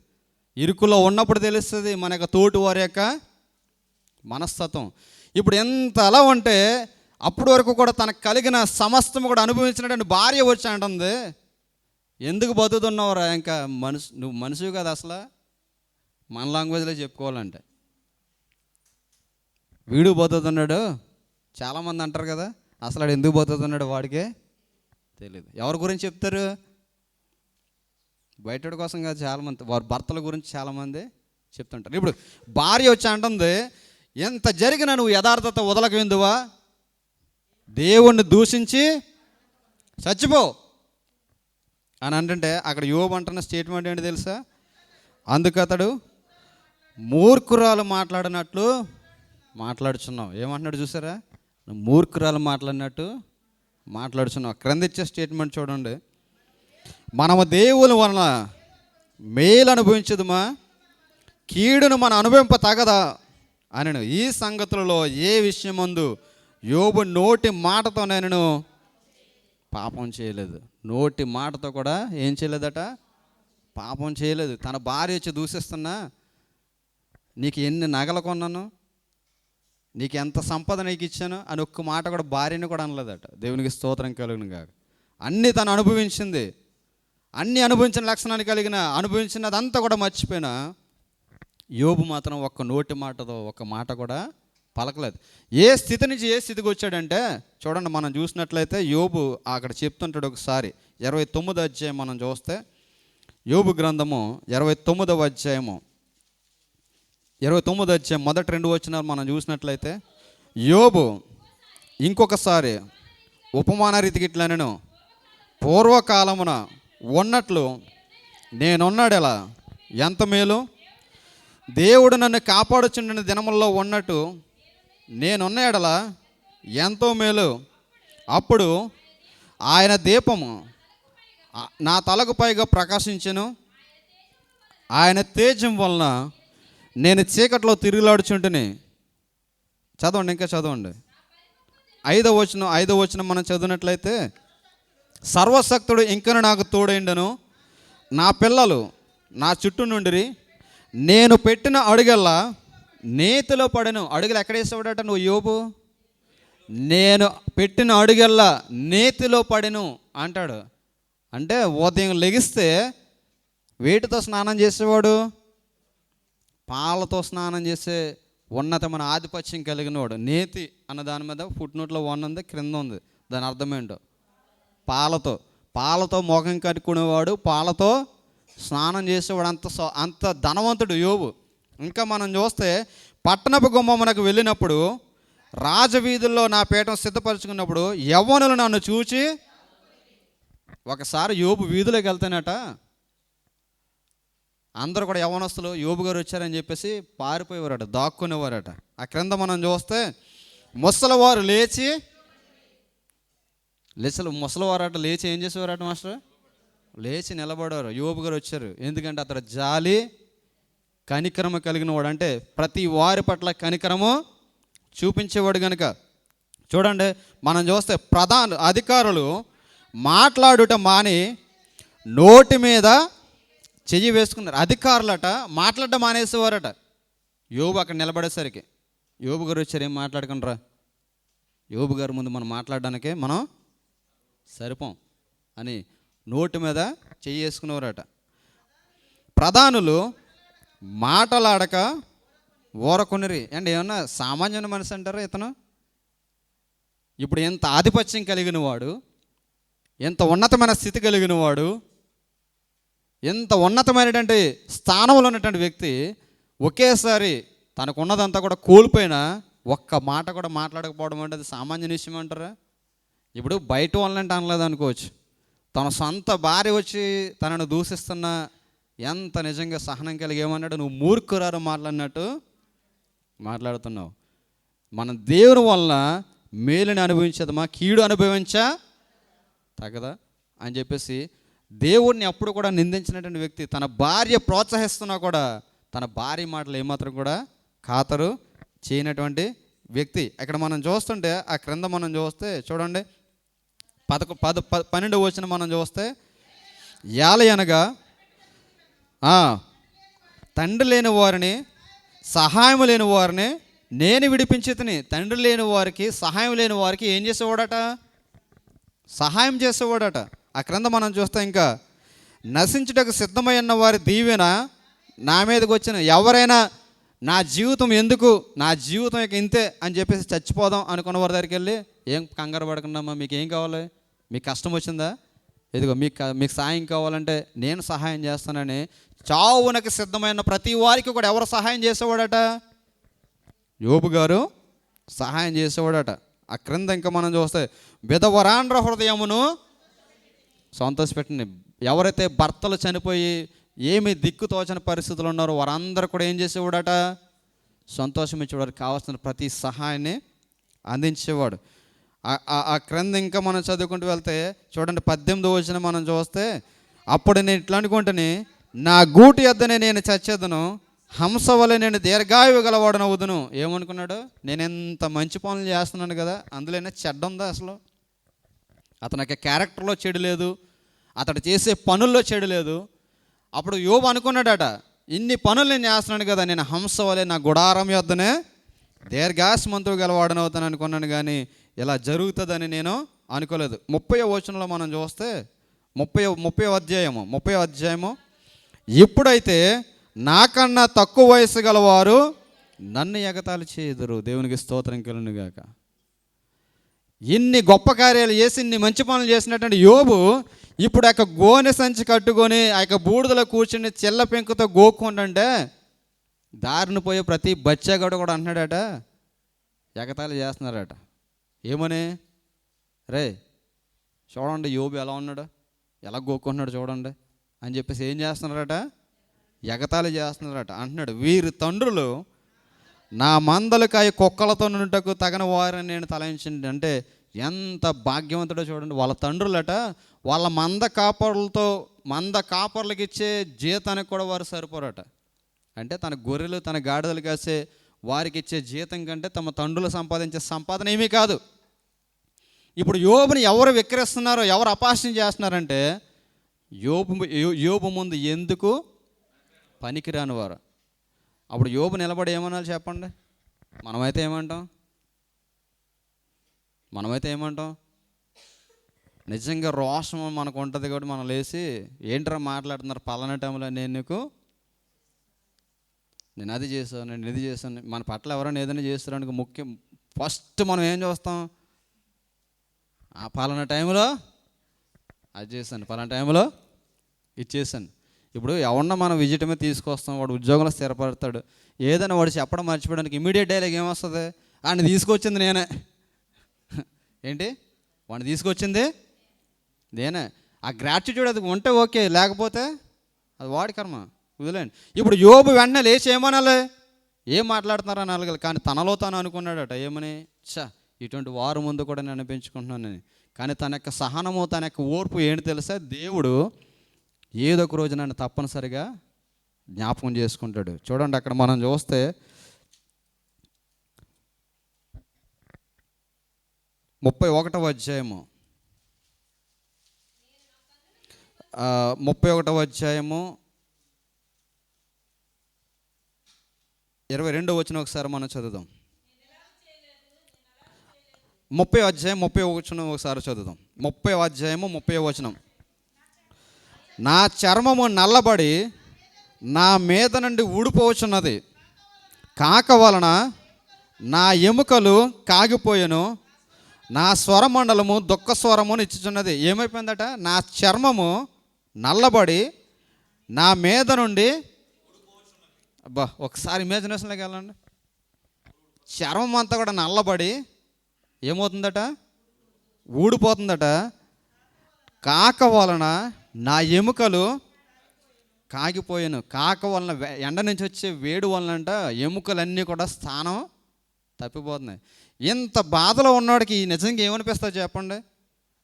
ఇరుకులో ఉన్నప్పుడు తెలుస్తుంది మన యొక్క తోటి వారి యొక్క మనస్తత్వం. ఇప్పుడు ఎంత అలా ఉంటే అప్పటి వరకు కూడా తనకు కలిగిన సమస్తం కూడా అనుభవించినటువంటి భార్య వచ్చి అంటుంది ఎందుకు బతుకుతున్నావురా, ఇంకా నువ్వు మనిషివి కదా అసలు, మన లాంగ్వేజ్లో చెప్పుకోవాలంటే వీడు బతుకుతున్నాడు. చాలామంది అంటారు కదా అసలు వాడు ఎందుకు బతుకుతున్నాడు వాడికే తెలియదు. ఎవరి గురించి చెప్తారు? బయటోడి కోసం కాదు, చాలామంది వారి భర్తల గురించి చాలామంది చెప్తుంటారు. ఇప్పుడు భార్య వచ్చి అంటుంది ఎంత జరిగినా నువ్వు యథార్థత వదలకవిందువా, దేవుణ్ణి దూషించి చచ్చిపో అని అంటుంటే అక్కడ యోబు అంటున్న స్టేట్మెంట్ ఏంటి తెలుసా? అందుకు అతడు మూర్ఖురాలు మాట్లాడినట్లు మాట్లాడుచున్నావు. ఏమంటున్నాడు చూసారా? మూర్ఖురాలు మాట్లాడినట్టు మాట్లాడుచున్నావు. క్రింద ఇచ్చే స్టేట్మెంట్ చూడండి, మనము దేవుని వలన మేలు అనుభవించదుమా, కీడును మన అనుభవింప తగదా అని ఈ సంగతులలో ఏ విషయమందు యోబు నోటి మాటతో నేను పాపం చేయలేదు. నోటి మాటతో కూడా ఏం చేయలేదట, పాపం చేయలేదు. తన భార్య వచ్చి దూషిస్తున్నా, నీకు ఎన్ని నగలు కొన్నాను, నీకు ఎంత సంపద నీకు ఇచ్చాను అని ఒక్క మాట కూడా భార్యని కూడా అనలేదట. దేవునికి స్తోత్రం కలుగును గాక. అన్నీ తను అనుభవించింది, అన్నీ అనుభవించిన లక్షణాన్ని కలిగిన అనుభవించినదంతా కూడా మర్చిపోయినా యోబు మాత్రం ఒక్క నోటి మాటతో ఒక్క మాట కూడా పలకలేదు. ఏ స్థితి నుంచి ఏ స్థితికి వచ్చాడంటే చూడండి, మనం చూసినట్లయితే యోబు అక్కడ చెప్తుంటాడు. ఒకసారి 29వ అధ్యాయం మనం చూస్తే యోబు గ్రంథము 29వ అధ్యాయము 29వ అధ్యాయం మొదటి 2 వచనాలు మనం చూసినట్లయితే యోబు ఇంకొకసారి ఉపమాన రీతికి ఇట్లా నేను పూర్వకాలమున ఉన్నట్లు నేనున్నాడెలా ఎంత మేలు, దేవుడు నన్ను కాపాడుచుండిన దినముల్లో ఉన్నట్టు నేనున్న ఎడల ఎంతో మేలు. అప్పుడు ఆయన దీపము నా తలకు పైగా ప్రకాశించెను, ఆయన తేజం వలన నేను చీకట్లో తిరుగులాడుచుంటుని. చదవండి, ఇంకా చదవండి. ఐదవ వచనం మనం చదివినట్లయితే, సర్వశక్తుడు ఇంకను నాకు తోడైండను, నా పిల్లలు నా చుట్టూ నుండిరి, నేను పెట్టిన అడుగల్లా నేతిలో పడెను. అడుగులు ఎక్కడ వేసేవాడట నువ్వు యోబు? నేను పెట్టిన అడుగల్లా నేతిలో పడెను అంటాడు. అంటే ఉదయం లెగిస్తే వేటితో స్నానం చేసేవాడు? పాలతో స్నానం చేసే ఉన్నతమైన ఆధిపత్యం కలిగినవాడు. నేతి అన్న దాని మీద ఫుట్ నోట్లో 1 ఉంది, క్రింద ఉంది. దాని అర్థం ఏంటో? పాలతో ముఖం కట్టుకునేవాడు, పాలతో స్నానం చేసేవాడు. అంత ధనవంతుడు యోబు. ఇంకా మనం చూస్తే పట్టణపు గుమ్మమునకు వెళ్ళినప్పుడు, రాజవీధుల్లో నా పీఠం సిద్ధపరచుకున్నప్పుడు యవ్వనులు నన్ను చూచి, ఒకసారి యోబు వీధిలోకి వెళ్తేనట అందరూ కూడా యవ్వనస్తులు యోబు గారు వచ్చారని చెప్పేసి పారిపోయేవారట, దాక్కునేవారట. ఆ క్రింద మనం చూస్తే ముసలివారు ముసలివారట లేచి ఏం చేసేవారట మాస్టర్? లేచి నిలబడేవారు. యోబు గారు వచ్చారు. ఎందుకంటే అతడు జాలి కనికరము కలిగిన వాడు, అంటే ప్రతి వారి పట్ల కనికరము చూపించేవాడు కనుక. చూడండి, మనం చూస్తే ప్రధాన అధికారులు మాట్లాడుట మాని నోటి మీద చెయ్యి వేసుకున్నారు. అధికారులట మాట్లాడడం మానేసేవారట. యోబు అక్కడ నిలబడేసరికి యోబు గారు వచ్చారు, ఏం మాట్లాడకుండా యోబు గారి ముందు మనం మాట్లాడడానికే మనం సరిపోం అని నోటి మీద చెయ్యి వేసుకునేవారట. ప్రధానులు మాటలాడక ఊరకొనిరి. అండ్ ఏమన్నా సామాన్యమైన మనిషి అంటారా ఇతను? ఇప్పుడు ఎంత ఆధిపత్యం కలిగిన వాడు, ఎంత ఉన్నతమైన స్థితి కలిగిన వాడు, ఎంత ఉన్నతమైనటువంటి స్థానంలో ఉన్నటువంటి వ్యక్తి ఒకేసారి తనకున్నదంతా కూడా కోల్పోయినా ఒక్క మాట కూడా మాట్లాడకపోవడం అంటే అది సామాన్య విషయం అంటారా? ఇప్పుడు బయట వాళ్ళంటే అనలేదు అనుకోవచ్చు, తన సొంత భార్య వచ్చి తనను దూషిస్తున్నా ఎంత నిజంగా సహనం కలిగి ఏమన్నాడు? నువ్వు మూర్ఖురారు మాట్లాడినట్టు మాట్లాడుతున్నావు. మన దేవుని వలన మేలుని అనుభవించదమా, కీడు అనుభవించా తగదా అని చెప్పేసి దేవుడిని అప్పుడు కూడా నిందించినటువంటి వ్యక్తి. తన భార్య ప్రోత్సహిస్తున్నా కూడా తన భార్య మాటలు ఏమాత్రం కూడా ఖాతరు చేయనటువంటి వ్యక్తి. ఇక్కడ మనం చూస్తుంటే ఆ క్రింద మనం చూస్తే చూడండి, 12వ వచనం మనం చూస్తే, యాలయనగా తండ్రి లేని వారిని సహాయం లేని వారిని నేను విడిపించితిని. తండ్రి లేని వారికి సహాయం లేని వారికి ఏం చేసేవాడట? సహాయం చేసేవాడట. ఆ క్రింద మనం చూస్తే ఇంకా, నశించుటకు సిద్ధమై ఉన్న వారి దీవెన నా మీదకి వచ్చిన, ఎవరైనా నా జీవితం ఎందుకు, నా జీవితం ఇక ఇంతే అని చెప్పేసి చచ్చిపోదాం అనుకున్న వారి దగ్గరికి వెళ్ళి, ఏం కంగారు పడకుండామ్మా, మీకు ఏం కావాలి, మీకు కష్టం వచ్చిందా, ఇదిగో మీకు సాయం కావాలంటే నేను సహాయం చేస్తానని చావునకు సిద్ధమైన ప్రతి వారికి కూడా ఎవరు సహాయం చేసేవాడట? యోబు గారు సహాయం చేసేవాడట. ఆ క్రింద ఇంకా మనం చూస్తే, విధవరాండ్ర హృదయమును సంతోషపెట్టింది. ఎవరైతే భర్తలు చనిపోయి ఏమి దిక్కు తోచని పరిస్థితులు ఉన్నారో వారందరూ కూడా ఏం చేసేవాడట? సంతోషం ఇచ్చేవాడు, కావాల్సిన ప్రతి సహాయాన్ని అందించేవాడు. ఆ క్రింద ఇంకా మనం చదువుకుంటూ వెళ్తే చూడండి, 18వ వచనం మనం చూస్తే, అప్పుడు నేను ఇట్లా అనుకుంటుని, నా గూటి యొద్దనే నేను చచ్చేదను, హంస వలె నేను దీర్ఘాయువు గలవాడనవుదును. ఏమనుకున్నాడు? నేను ఎంత మంచి పనులు చేస్తున్నాను కదా, అందులోనే చెడ్డ ఉందా అసలు? అతనికి క్యారెక్టర్లో చెడు లేదు, అతడు చేసే పనుల్లో చెడు లేదు. అప్పుడు యోబు అనుకున్నాడట, ఇన్ని పనులు నేను చేస్తున్నాను కదా, నేను హంస వలె నా గుడారం యొద్దనే దీర్ఘాస్మంతుడు గలవాడనవుతాను అనుకున్నాను, కానీ ఇలా జరుగుతుందని నేను అనుకోలేదు. 30వ వచనంలో మనం చూస్తే 30వ అధ్యాయము, ఇప్పుడైతే నాకన్నా తక్కువ వయసు గలవారు నన్ను ఎగతాళి చేయుదురు. దేవునికి స్తోత్రం కలుగును గాక. ఇన్ని గొప్ప కార్యాలు చేసి ఇన్ని మంచి పనులు చేసినటువంటి యోబు ఇప్పుడు ఆ గోనె సంచి కట్టుకొని ఆ బూడిదలో కూర్చుని చెల్ల పెంకుతో గోక్కుంటుంటే దారిని పోయే ప్రతి బచ్చాగాడు కూడా అంటున్నాడట, ఎగతాళి చేస్తున్నారట. ఏమని? రే చూడండి యోబు ఎలా ఉన్నాడు, ఎలా గోక్కుంటున్నాడు చూడండి అని చెప్పేసి ఏం చేస్తున్నారట? ఎగతాళి చేస్తున్నారట. అంటున్నాడు, వీరి తండ్రులు నా మందలకాయ కుక్కలతో నుంటకు తగన వారని నేను తలంచింది. అంటే ఎంత భాగ్యవంతుడో చూడండి. వాళ్ళ తండ్రులట వాళ్ళ మంద కాపర్లకి ఇచ్చే జీతానికి కూడా వారు సరిపోరట. అంటే తన గొర్రెలు తన గాడిదలు కాసే వారికి ఇచ్చే జీతం కంటే తమ తండ్రులు సంపాదించే సంపాదన ఏమీ కాదు. ఇప్పుడు యోబుని ఎవరు విక్రయిస్తున్నారో, ఎవరు అపహాస్యం చేస్తున్నారంటే యోబు ముందు ఎందుకు పనికిరాని వారు. అప్పుడు యోబు నిలబడి ఏమనాలి చెప్పండి? మనమైతే ఏమంటాం? నిజంగా రోషం మనకు ఉంటుంది కాబట్టి మనం లేచి ఏంట్రా మాట్లాడుతున్నారు పలానా టైంలో, నేను అది చేశాను, నేను ఇది చేశాను. మన పట్ల ఎవరైనా ఏదైనా చేస్తారనికి ముఖ్యం ఫస్ట్ మనం ఏం చూస్తాం? ఆ పలానా టైంలో అది చేశాను, పలానా టైంలో ఇది చేశాను. ఇప్పుడు ఎవరన్నా మనం విజిట్ మీద తీసుకొస్తాం, వాడు ఉద్యోగంలో స్థిరపడతాడు, ఏదైనా వాడు చెప్పడం మర్చిపోవడానికి ఇమీడియట్ డైలాగ్ ఏమొస్తుంది? వాడిని తీసుకొచ్చింది నేనే. ఏంటి? వాడిని తీసుకొచ్చింది నేనే. ఆ గ్రాట్యుట్యూడ్ అది ఉంటే ఓకే, లేకపోతే అది వాడి కర్మ, వదిలేండి. ఇప్పుడు యోబు వెంటనే లేచి ఏమనాలి? ఏం మాట్లాడుతున్నారని అడగాలి. కానీ తనలో తాను అనుకున్నాడట ఏమని? ఇటువంటి వారు ముందు కూడా నేను పెంచుకుంటున్నానని. కానీ తన యొక్క సహనము, తన యొక్క ఓర్పు ఏంటి తెలుసా? దేవుడు ఏదో ఒక రోజు నన్ను తప్పనిసరిగా జ్ఞాపకం చేసుకుంటాడు. చూడండి అక్కడ మనం చూస్తే 31వ అధ్యాయము 22వ వచనం ఒకసారి మనం చదువుదాం. 30వ అధ్యాయం 30వ వచనం ఒకసారి చదువుదాం. 30వ అధ్యాయము 30వ వచనం. నా చర్మము నల్లబడి నా మీద నుండి ఊడిపోవచ్చున్నది, కాక వలన నా ఎముకలు కాగిపోయెను, నా స్వరమండలము దుఃఖ స్వరమును ఇచ్చుచున్నది. ఏమైపోయిందట? నా చర్మము నల్లబడి నా మీద నుండి, ఒకసారి ఇమాజినేషన్లోకి వెళ్ళండి. చర్మం అంతా కూడా నల్లబడి ఏమవుతుందట? ఊడిపోతుందట. కాక వలన నా ఎముకలు కాగిపోయాను. కాక వలన ఎండ నుంచి వచ్చే వేడి వలనంట ఎముకలన్నీ కూడా స్థానం తప్పిపోతున్నాయి. ఇంత బాధలో ఉన్నవాడికి నిజంగా ఏమనిపిస్తుంది చెప్పండి?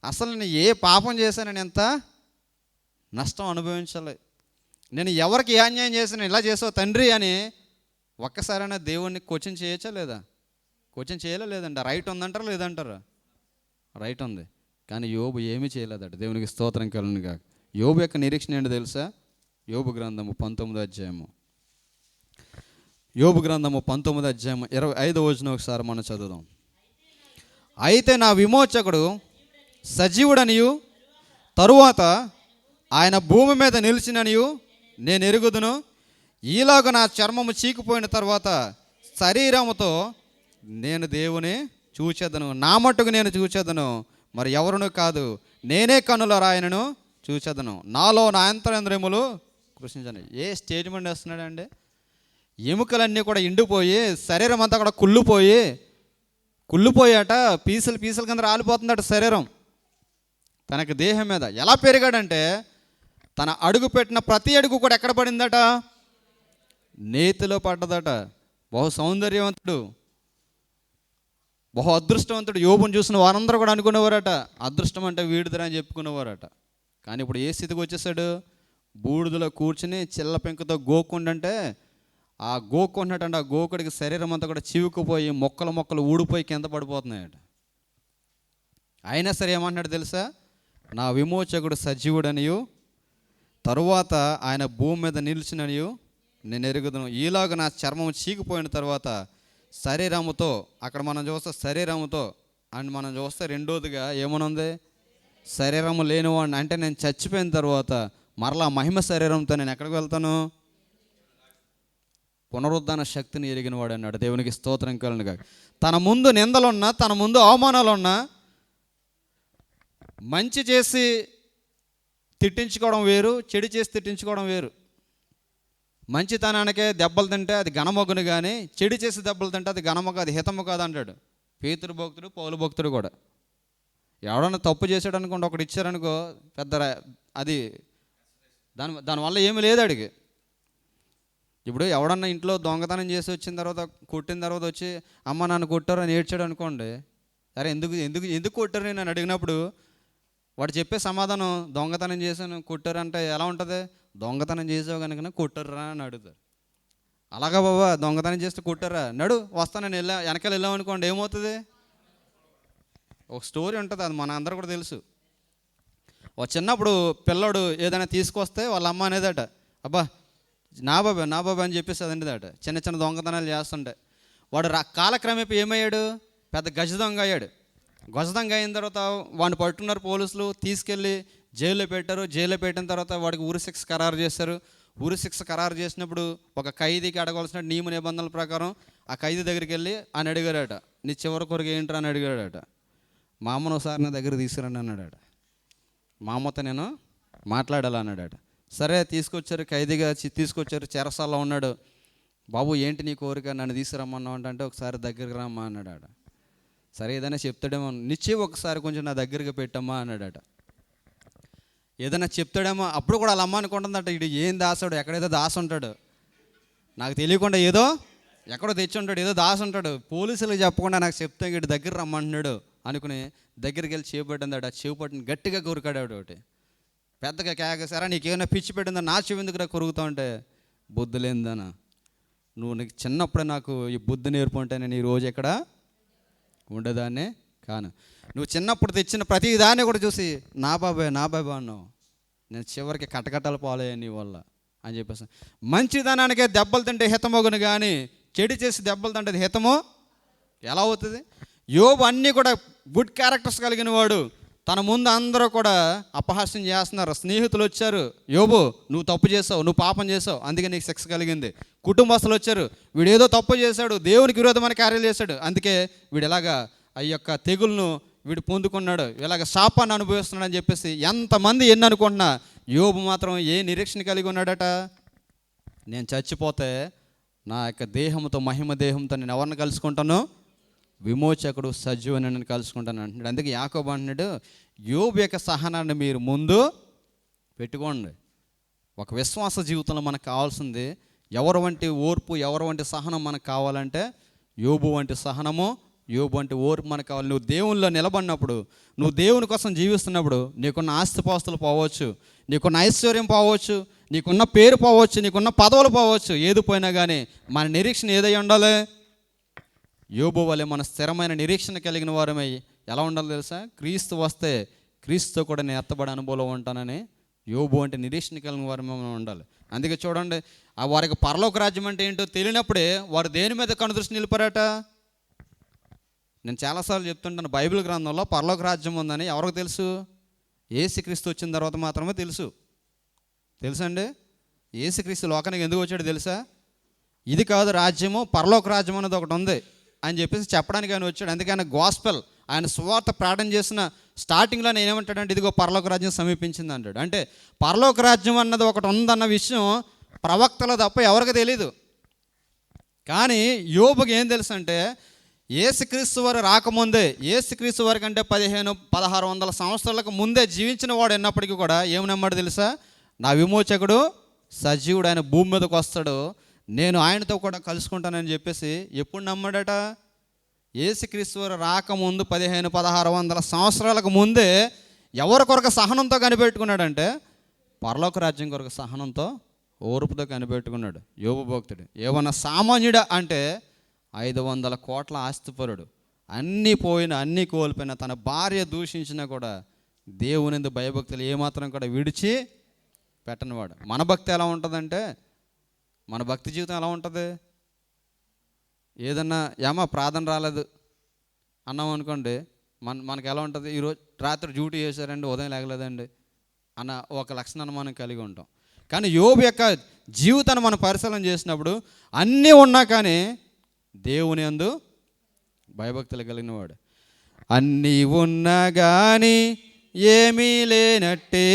అసలు నేను ఏ పాపం చేశానని ఎంత నష్టం అనుభవించాలి, నేను ఎవరికి ఏ అన్యాయం చేశాను, ఇలా చేసావు తండ్రి అని ఒక్కసారైనా దేవుణ్ణి క్వశ్చన్ చేయొచ్చా లేదా? క్వశ్చన్ చేయలే లేదంట. రైట్ ఉందంటారా లేదంటారా? రైట్ ఉంది. కానీ యోబు ఏమీ చేయలేదట. దేవునికి స్తోత్రం కలుగును గాక. యోబు యొక్క నిరీక్షణ ఏంటో తెలుసా? యోబు గ్రంథము 19వ అధ్యాయము, యోబు గ్రంథము 19వ అధ్యాయము 25వ వచనం ఒకసారి మనం చదువుదాం. అయితే నా విమోచకుడు సజీవుడనియు తరువాత ఆయన భూమి మీద నిలిచిననియు నేను ఎరుగుదును. ఈలాగ నా చర్మము చీకిపోయిన తర్వాత శరీరముతో నేను దేవుని చూచెదను, నా మట్టుకు నేను చూచెదను, మరి ఎవరును కాదు, నేనే కన్నుల రాయనను చూచెదను, నాలో నా అంతరంద్రియములు కృషించను. ఏ స్టేట్మెంట్ వేస్తున్నాడండి? ఎముకలన్నీ కూడా ఎండిపోయి శరీరం అంతా కూడా కుళ్ళిపోయాట, పీసులు కింద రాలిపోతుందట శరీరం. తనకి దేహం మీద ఎలా పెరిగాడంటే తన అడుగు పెట్టిన ప్రతి అడుగు కూడా ఎక్కడ పడిందట? నేతిలో పడ్డదట. బహు సౌందర్యవంతుడు, బహు అదృష్టవంతుడు. యోబుని చూసిన వారందరూ కూడా అనుకునేవారట అదృష్టం అంటే వీడిదిరా అని చెప్పుకునేవారట. కానీ ఇప్పుడు ఏ స్థితికి వచ్చేసాడు? బూడిదలో కూర్చుని చిల్ల పెంకుతో గోకుండంటే ఆ గోకుంటున్నట్టు ఆ గోకుడికి శరీరం అంతా కూడా చివుకుపోయి మొక్కలు ఊడిపోయి కింద పడిపోతున్నాయట. అయినా సరే ఏమంటున్నాడు తెలుసా? నా విమోచకుడు సజీవుడనియు తరువాత ఆయన భూమి మీద నిలిచిననియు నేను ఎరుగుదును. ఈలాగ నా చర్మం చీకిపోయిన తర్వాత శరీరముతో, అక్కడ మనం చూస్తే శరీరముతో అండ్ మనం చూస్తే రెండోదిగా ఏమనుంది? శరీరము లేనివాడిని. అంటే నేను చచ్చిపోయిన తర్వాత మరలా మహిమ శరీరంతో నేను ఎక్కడికి వెళ్తాను? పునరుద్ధాన శక్తిని ఎరిగిన వాడు అన్నాడు. దేవునికి స్తోత్రం కలుగునుగాక. తన ముందు నిందలున్నా, తన ముందు అవమానాలున్నా, మంచి చేసి తిట్టించుకోవడం వేరు, చెడు చేసి తిట్టించుకోవడం వేరు. మంచితనానికే దెబ్బలు తింటే అది ఘనమొగును, కానీ చెడు చేసి దెబ్బలు తింటే అది ఘనము కాదు, హితము కాదు అంటాడు. పేతురు భక్తుడు, పౌలు భక్తుడు కూడా. ఎవడన్నా తప్పు చేసాడు అనుకోండి, ఒకటి ఇచ్చారనుకో పెద్ద అది దానివల్ల ఏమీ లేదు అడిగి. ఇప్పుడు ఎవడన్నా ఇంట్లో దొంగతనం చేసి వచ్చిన తర్వాత కొట్టిన తర్వాత వచ్చి అమ్మ నన్ను కొట్టారు అని ఏడ్చాడు అనుకోండి, సరే ఎందుకు ఎందుకు ఎందుకు కొట్టారు నేను అడిగినప్పుడు వాడు చెప్పే సమాధానం దొంగతనం చేశాను కొట్టారంటే ఎలా ఉంటుంది? దొంగతనం చేసావు కనుక కొట్టారా అని అడుగుతారు. అలాగా బాబా దొంగతనం చేస్తే కొట్టారా, నడు వస్తానని వెనకాల వెళ్ళామనుకోండి ఏమవుతుంది? ఒక స్టోరీ ఉంటుంది, అది మన అందరూ కూడా తెలుసు. ఒక చిన్నప్పుడు పిల్లోడు ఏదైనా తీసుకొస్తే వాళ్ళ అమ్మ అనేదట, అబ్బా నా బాబా అని చెప్పేసి అదండిదట. చిన్న చిన్న దొంగతనాలు చేస్తుంటే వాడు కాలక్రమేపీ ఏమయ్యాడు? పెద్ద గజ దొంగ అయ్యాడు. గజ దొంగ అయిన తర్వాత వాడిని పట్టుకున్నారు పోలీసులు, తీసుకెళ్ళి జైల్లో పెట్టారు. జైల్లో పెట్టిన తర్వాత వాడికి ఉరి శిక్ష ఖరారు చేశారు. ఉరి శిక్ష ఖరారు చేసినప్పుడు ఒక ఖైదీకి అడగవలసిన నియమ నిబంధనల ప్రకారం ఆ ఖైదీ దగ్గరికి వెళ్ళి అని అడిగాడట, నీ చివరి కొరకు ఏంట్రా అని అడిగాడట. మా అమ్మను ఒకసారి నా దగ్గర తీసుకురండి అన్నాడట. మా అమ్మతో నేను మాట్లాడాలన్నాడట. సరే తీసుకొచ్చారు, ఖైదీగా తీసుకొచ్చారు, చెరసాల్లో ఉన్నాడు. బాబు ఏంటి నీ కోరిక, నన్ను తీసుకురమ్మన్నావు అంటే ఒకసారి దగ్గరికి రమ్మా అన్నాడట. సరే ఏదైనా చెప్తాడేమో, నిశ్చయం ఒకసారి కొంచెం నా దగ్గరికి పెట్టమ్మా అన్నాడట. ఏదైనా చెప్తాడేమో, అప్పుడు కూడా వాళ్ళ అమ్మ అనుకుంటుందట, ఇడు ఏం దాసాడు, ఎక్కడైతే దాసు ఉంటాడు, నాకు తెలియకుండా ఏదో ఎక్కడో తెచ్చి ఉంటాడు, ఏదో దాసు ఉంటాడు, పోలీసులకు చెప్పకుండా నాకు చెప్తే ఇటు దగ్గర రమ్మంటున్నాడు అనుకుని దగ్గరికి వెళ్ళి చేపట్టిందట. చేపట్టిన గట్టిగా కొరికాడు ఒకటి, పెద్దగా కేకేసారా నీకేమైనా పిచ్చి పెట్టిందా, నా చెవి ఎందుకురా కొరుకుతా ఉంటే, బుద్ధి లేనిదానా, నీకు చిన్నప్పుడే నాకు ఈ బుద్ధి నేర్పుంటే నేను ఈరోజు ఎక్కడ ఉండేదాన్ని కాను. నువ్వు చిన్నప్పుడు తెచ్చిన ప్రతి దాన్ని కూడా చూసి నా బాబాయ్ అన్నావు, నేను చివరికి కటకటాలు పాలయ్యా నీ వల్ల అని చెప్పేసి. మంచిదనానికే దెబ్బలు తింటే హితమగును కానీ చెడు చేసి దెబ్బలు తింటే హితమో ఎలా అవుతుంది? యోబు అన్నీ కూడా గుడ్ క్యారెక్టర్స్ కలిగిన వాడు. తన ముందు అందరూ కూడా అపహాస్యం చేస్తున్నారు. స్నేహితులు వచ్చారు, యోబు నువ్వు తప్పు చేసావు, నువ్వు పాపం చేసావు, అందుకే నీకు శిక్ష కలిగింది. కుటుంబస్తులు వచ్చారు, వీడు ఏదో తప్పు చేశాడు, దేవునికి విరోధమైన కార్యాలు చేశాడు, అందుకే వీడు ఎలాగా ఆ యొక్క తెగులను వీడు పొందుకున్నాడు, ఇలాగ శాపాన్ని అనుభవిస్తున్నాడు అని చెప్పేసి ఎంతమంది ఎన్ని అనుకుంటున్నా, యోబు మాత్రం ఏ నిరీక్షణ కలిగి ఉన్నాడట? నేను చచ్చిపోతే నా యొక్క దేహంతో, మహిమ దేహంతో నేను ఎవరిని కలుసుకుంటాను? విమోచకుడు సజీవుని నేను కలుసుకుంటాను అంటున్నాడు. అందుకే యాకోబు అంటున్నాడు, యోబు యొక్క సహనాన్ని మీరు ముందు పెట్టుకోండి. ఒక విశ్వాస జీవితంలో మనకు కావాల్సింది ఎవరు వంటి ఓర్పు, ఎవరు వంటి సహనం మనకు కావాలంటే యోబు వంటి సహనము, యోబు వంటి ఓర్పు మనకు కావాలి. నువ్వు దేవునిలో నిలబడినప్పుడు, నువ్వు దేవుని కోసం జీవిస్తున్నప్పుడు నీకున్న ఆస్తిపాస్తులు పోవచ్చు, నీకున్న ఐశ్వర్యం పోవచ్చు, నీకున్న పేరు పోవచ్చు, నీకున్న పదవులు పోవచ్చు, ఏది పోయినా కానీ మన నిరీక్షణ ఏదై ఉండాలి? యోబు వలె మన స్థిరమైన నిరీక్షణ కలిగిన వారమై ఎలా ఉండాలి తెలుసా? క్రీస్తు వస్తే క్రీస్తు కూడా నేను ఎత్తబడి అనుభవంలో ఉంటానని యోబు అంటే నిరీక్షణ కలిగిన వారమే మనం ఉండాలి. అందుకే చూడండి, ఆ వారికి పరలోక రాజ్యం అంటే ఏంటో తెలియనప్పుడే వారు దేని మీద కనుదృష్టి నిలిపారట? నేను చాలాసార్లు చెప్తుంటాను, బైబిల్ గ్రంథంలో పరలోక రాజ్యం ఉందని ఎవరికి తెలుసు? యేసుక్రీస్తు వచ్చిన తర్వాత మాత్రమే తెలుసండి. యేసుక్రీస్తు లోకానికి ఎందుకు వచ్చాడో తెలుసా? ఇది కాదు రాజ్యము, పరలోక రాజ్యం అనేది ఒకటి ఉంది అని చెప్పేసి చెప్పడానికి ఆయన వచ్చాడు. అందుకే ఆయన గాస్పెల్, ఆయన సువార్త ప్రార్థన చేసిన స్టార్టింగ్లో నేను ఏమంటాడంటే, ఇదిగో పరలోక రాజ్యం సమీపించింది అంటాడు. అంటే పరలోక రాజ్యం అన్నది ఒకటి ఉందన్న విషయం ప్రవక్తలు తప్ప ఎవరికి తెలీదు. కానీ యోబుకి ఏం తెలుసు అంటే, యేసుక్రీస్తు వారు రాకముందే, యేసుక్రీస్తు వారి కంటే 1500-1600 సంవత్సరాలకు ముందే జీవించిన వాడు ఉన్నప్పటికీ కూడా ఏమి నమ్మాడు తెలుసా? నా విమోచకుడు సజీవుడు, ఆయన భూమి మీదకి వస్తాడు, నేను ఆయనతో కూడా కలుసుకుంటానని చెప్పేసి ఎప్పుడు నమ్మాడట? యేసుక్రీస్తు వారు రాకముందు 1500-1600 సంవత్సరాలకు ముందే ఎవరి కొరకు సహనంతో కనిపెట్టుకున్నాడంటే, పరలోక రాజ్యం కొరకు సహనంతో, ఓర్పుతో కనిపెట్టుకున్నాడు యోబు భక్తుడు. ఏమన్నా సామాన్యుడా అంటే 500 కోట్ల ఆస్తిపరుడు, అన్నీ పోయినా అన్నీ కోల్పోయినా, తన భార్య దూషించినా కూడా దేవుని భయభక్తులు ఏమాత్రం కూడా విడిచి పెట్టనివాడు. మన భక్తి ఎలా ఉంటుందంటే, మన భక్తి జీవితం ఎలా ఉంటుంది? ఏదన్నా ఏమో ప్రార్థన రాలేదు అన్నాం అనుకోండి, మనకు ఎలా ఉంటుంది? ఈరోజు రాత్రి డ్యూటీ చేశారండి, ఉదయం లేగలేదండి అన్న ఒక లక్షణాన్ని మనం కలిగి ఉంటాం. కానీ యోబు యొక్క జీవితాన్ని మనం పరిశీలన చేసినప్పుడు అన్నీ ఉన్నా కానీ దేవుని యందు భయభక్తులు కలిగిన వాడు. అన్నీ ఉన్నా కానీ ఏమీ లేనట్టే,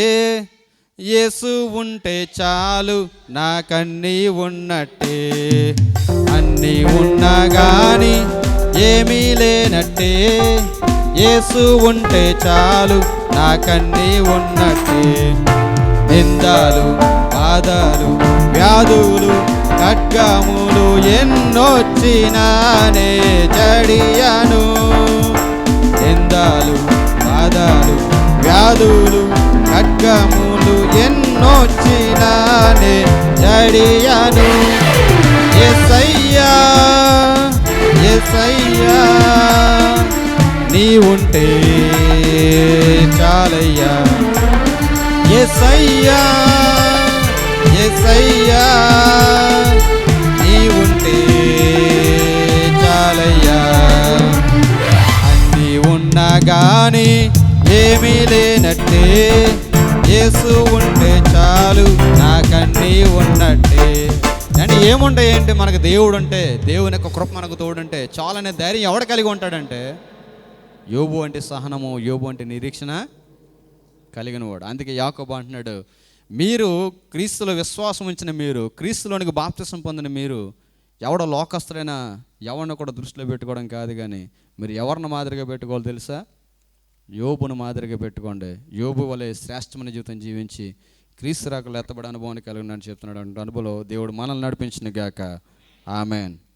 యేసు ఉంటే చాలు నాకన్నీ ఉన్నట్టే. అన్నీ ఉన్నా కానీ ఏమీ లేనట్టే, యేసు ఉంటే చాలు నాకన్నీ ఉన్నట్టే. నిందాలు, బాధలు, వ్యాధులు, ఖడ్గములు ఎన్నొచ్చినానే జడియను. నిందాలు, బాధలు, వ్యాధులు, ఖడ్గములు ఎన్నొచ్చినానే జడియను. యేసయ్యా యేసయ్యా నీ ఉంటే చాలయ్యా. యేసయ్యా యేసయ్యా నీ ఉంటే చాలయ్యా. అన్నీ ఉన్నా గాని ఏమీ లేనట్టే, యేసు ఉంటే చాలు నాకన్నీ ఉన్నట్టే. అంటే ఏముంటాయి ఏంటి, మనకు దేవుడు ఉంటే, దేవుని యొక్క కృప మనకు తోడుంటే చాలనే ధైర్యం ఎవడు కలిగి ఉంటాడంటే, యోబు అంటే సహనము, యోబు అంటే నిరీక్షణ కలిగిన వాడు. అందుకే యాకోబు అంటున్నాడు, మీరు క్రీస్తులో విశ్వాసం ఉంచిన మీరు, క్రీస్తులోనికి బాప్తిసం పొందిన మీరు, ఎవడో లోకస్తుడైనా ఎవరిని కూడా దృష్టిలో పెట్టుకోవడం కాదు, కానీ మీరు ఎవరిని మాదిరిగా పెట్టుకోవాలో తెలుసా? యోబును మాదిరిగా పెట్టుకోండి. యోబు వలె శ్రేష్టమైన జీవితం జీవించి క్రీస్తు రాకలో ఎత్తబడే అనుభవాన్ని కలిగినని చెప్తున్నాడు. అంటే అనుభవం దేవుడు మనల్ని నడిపించిన గాక. ఆమెన్.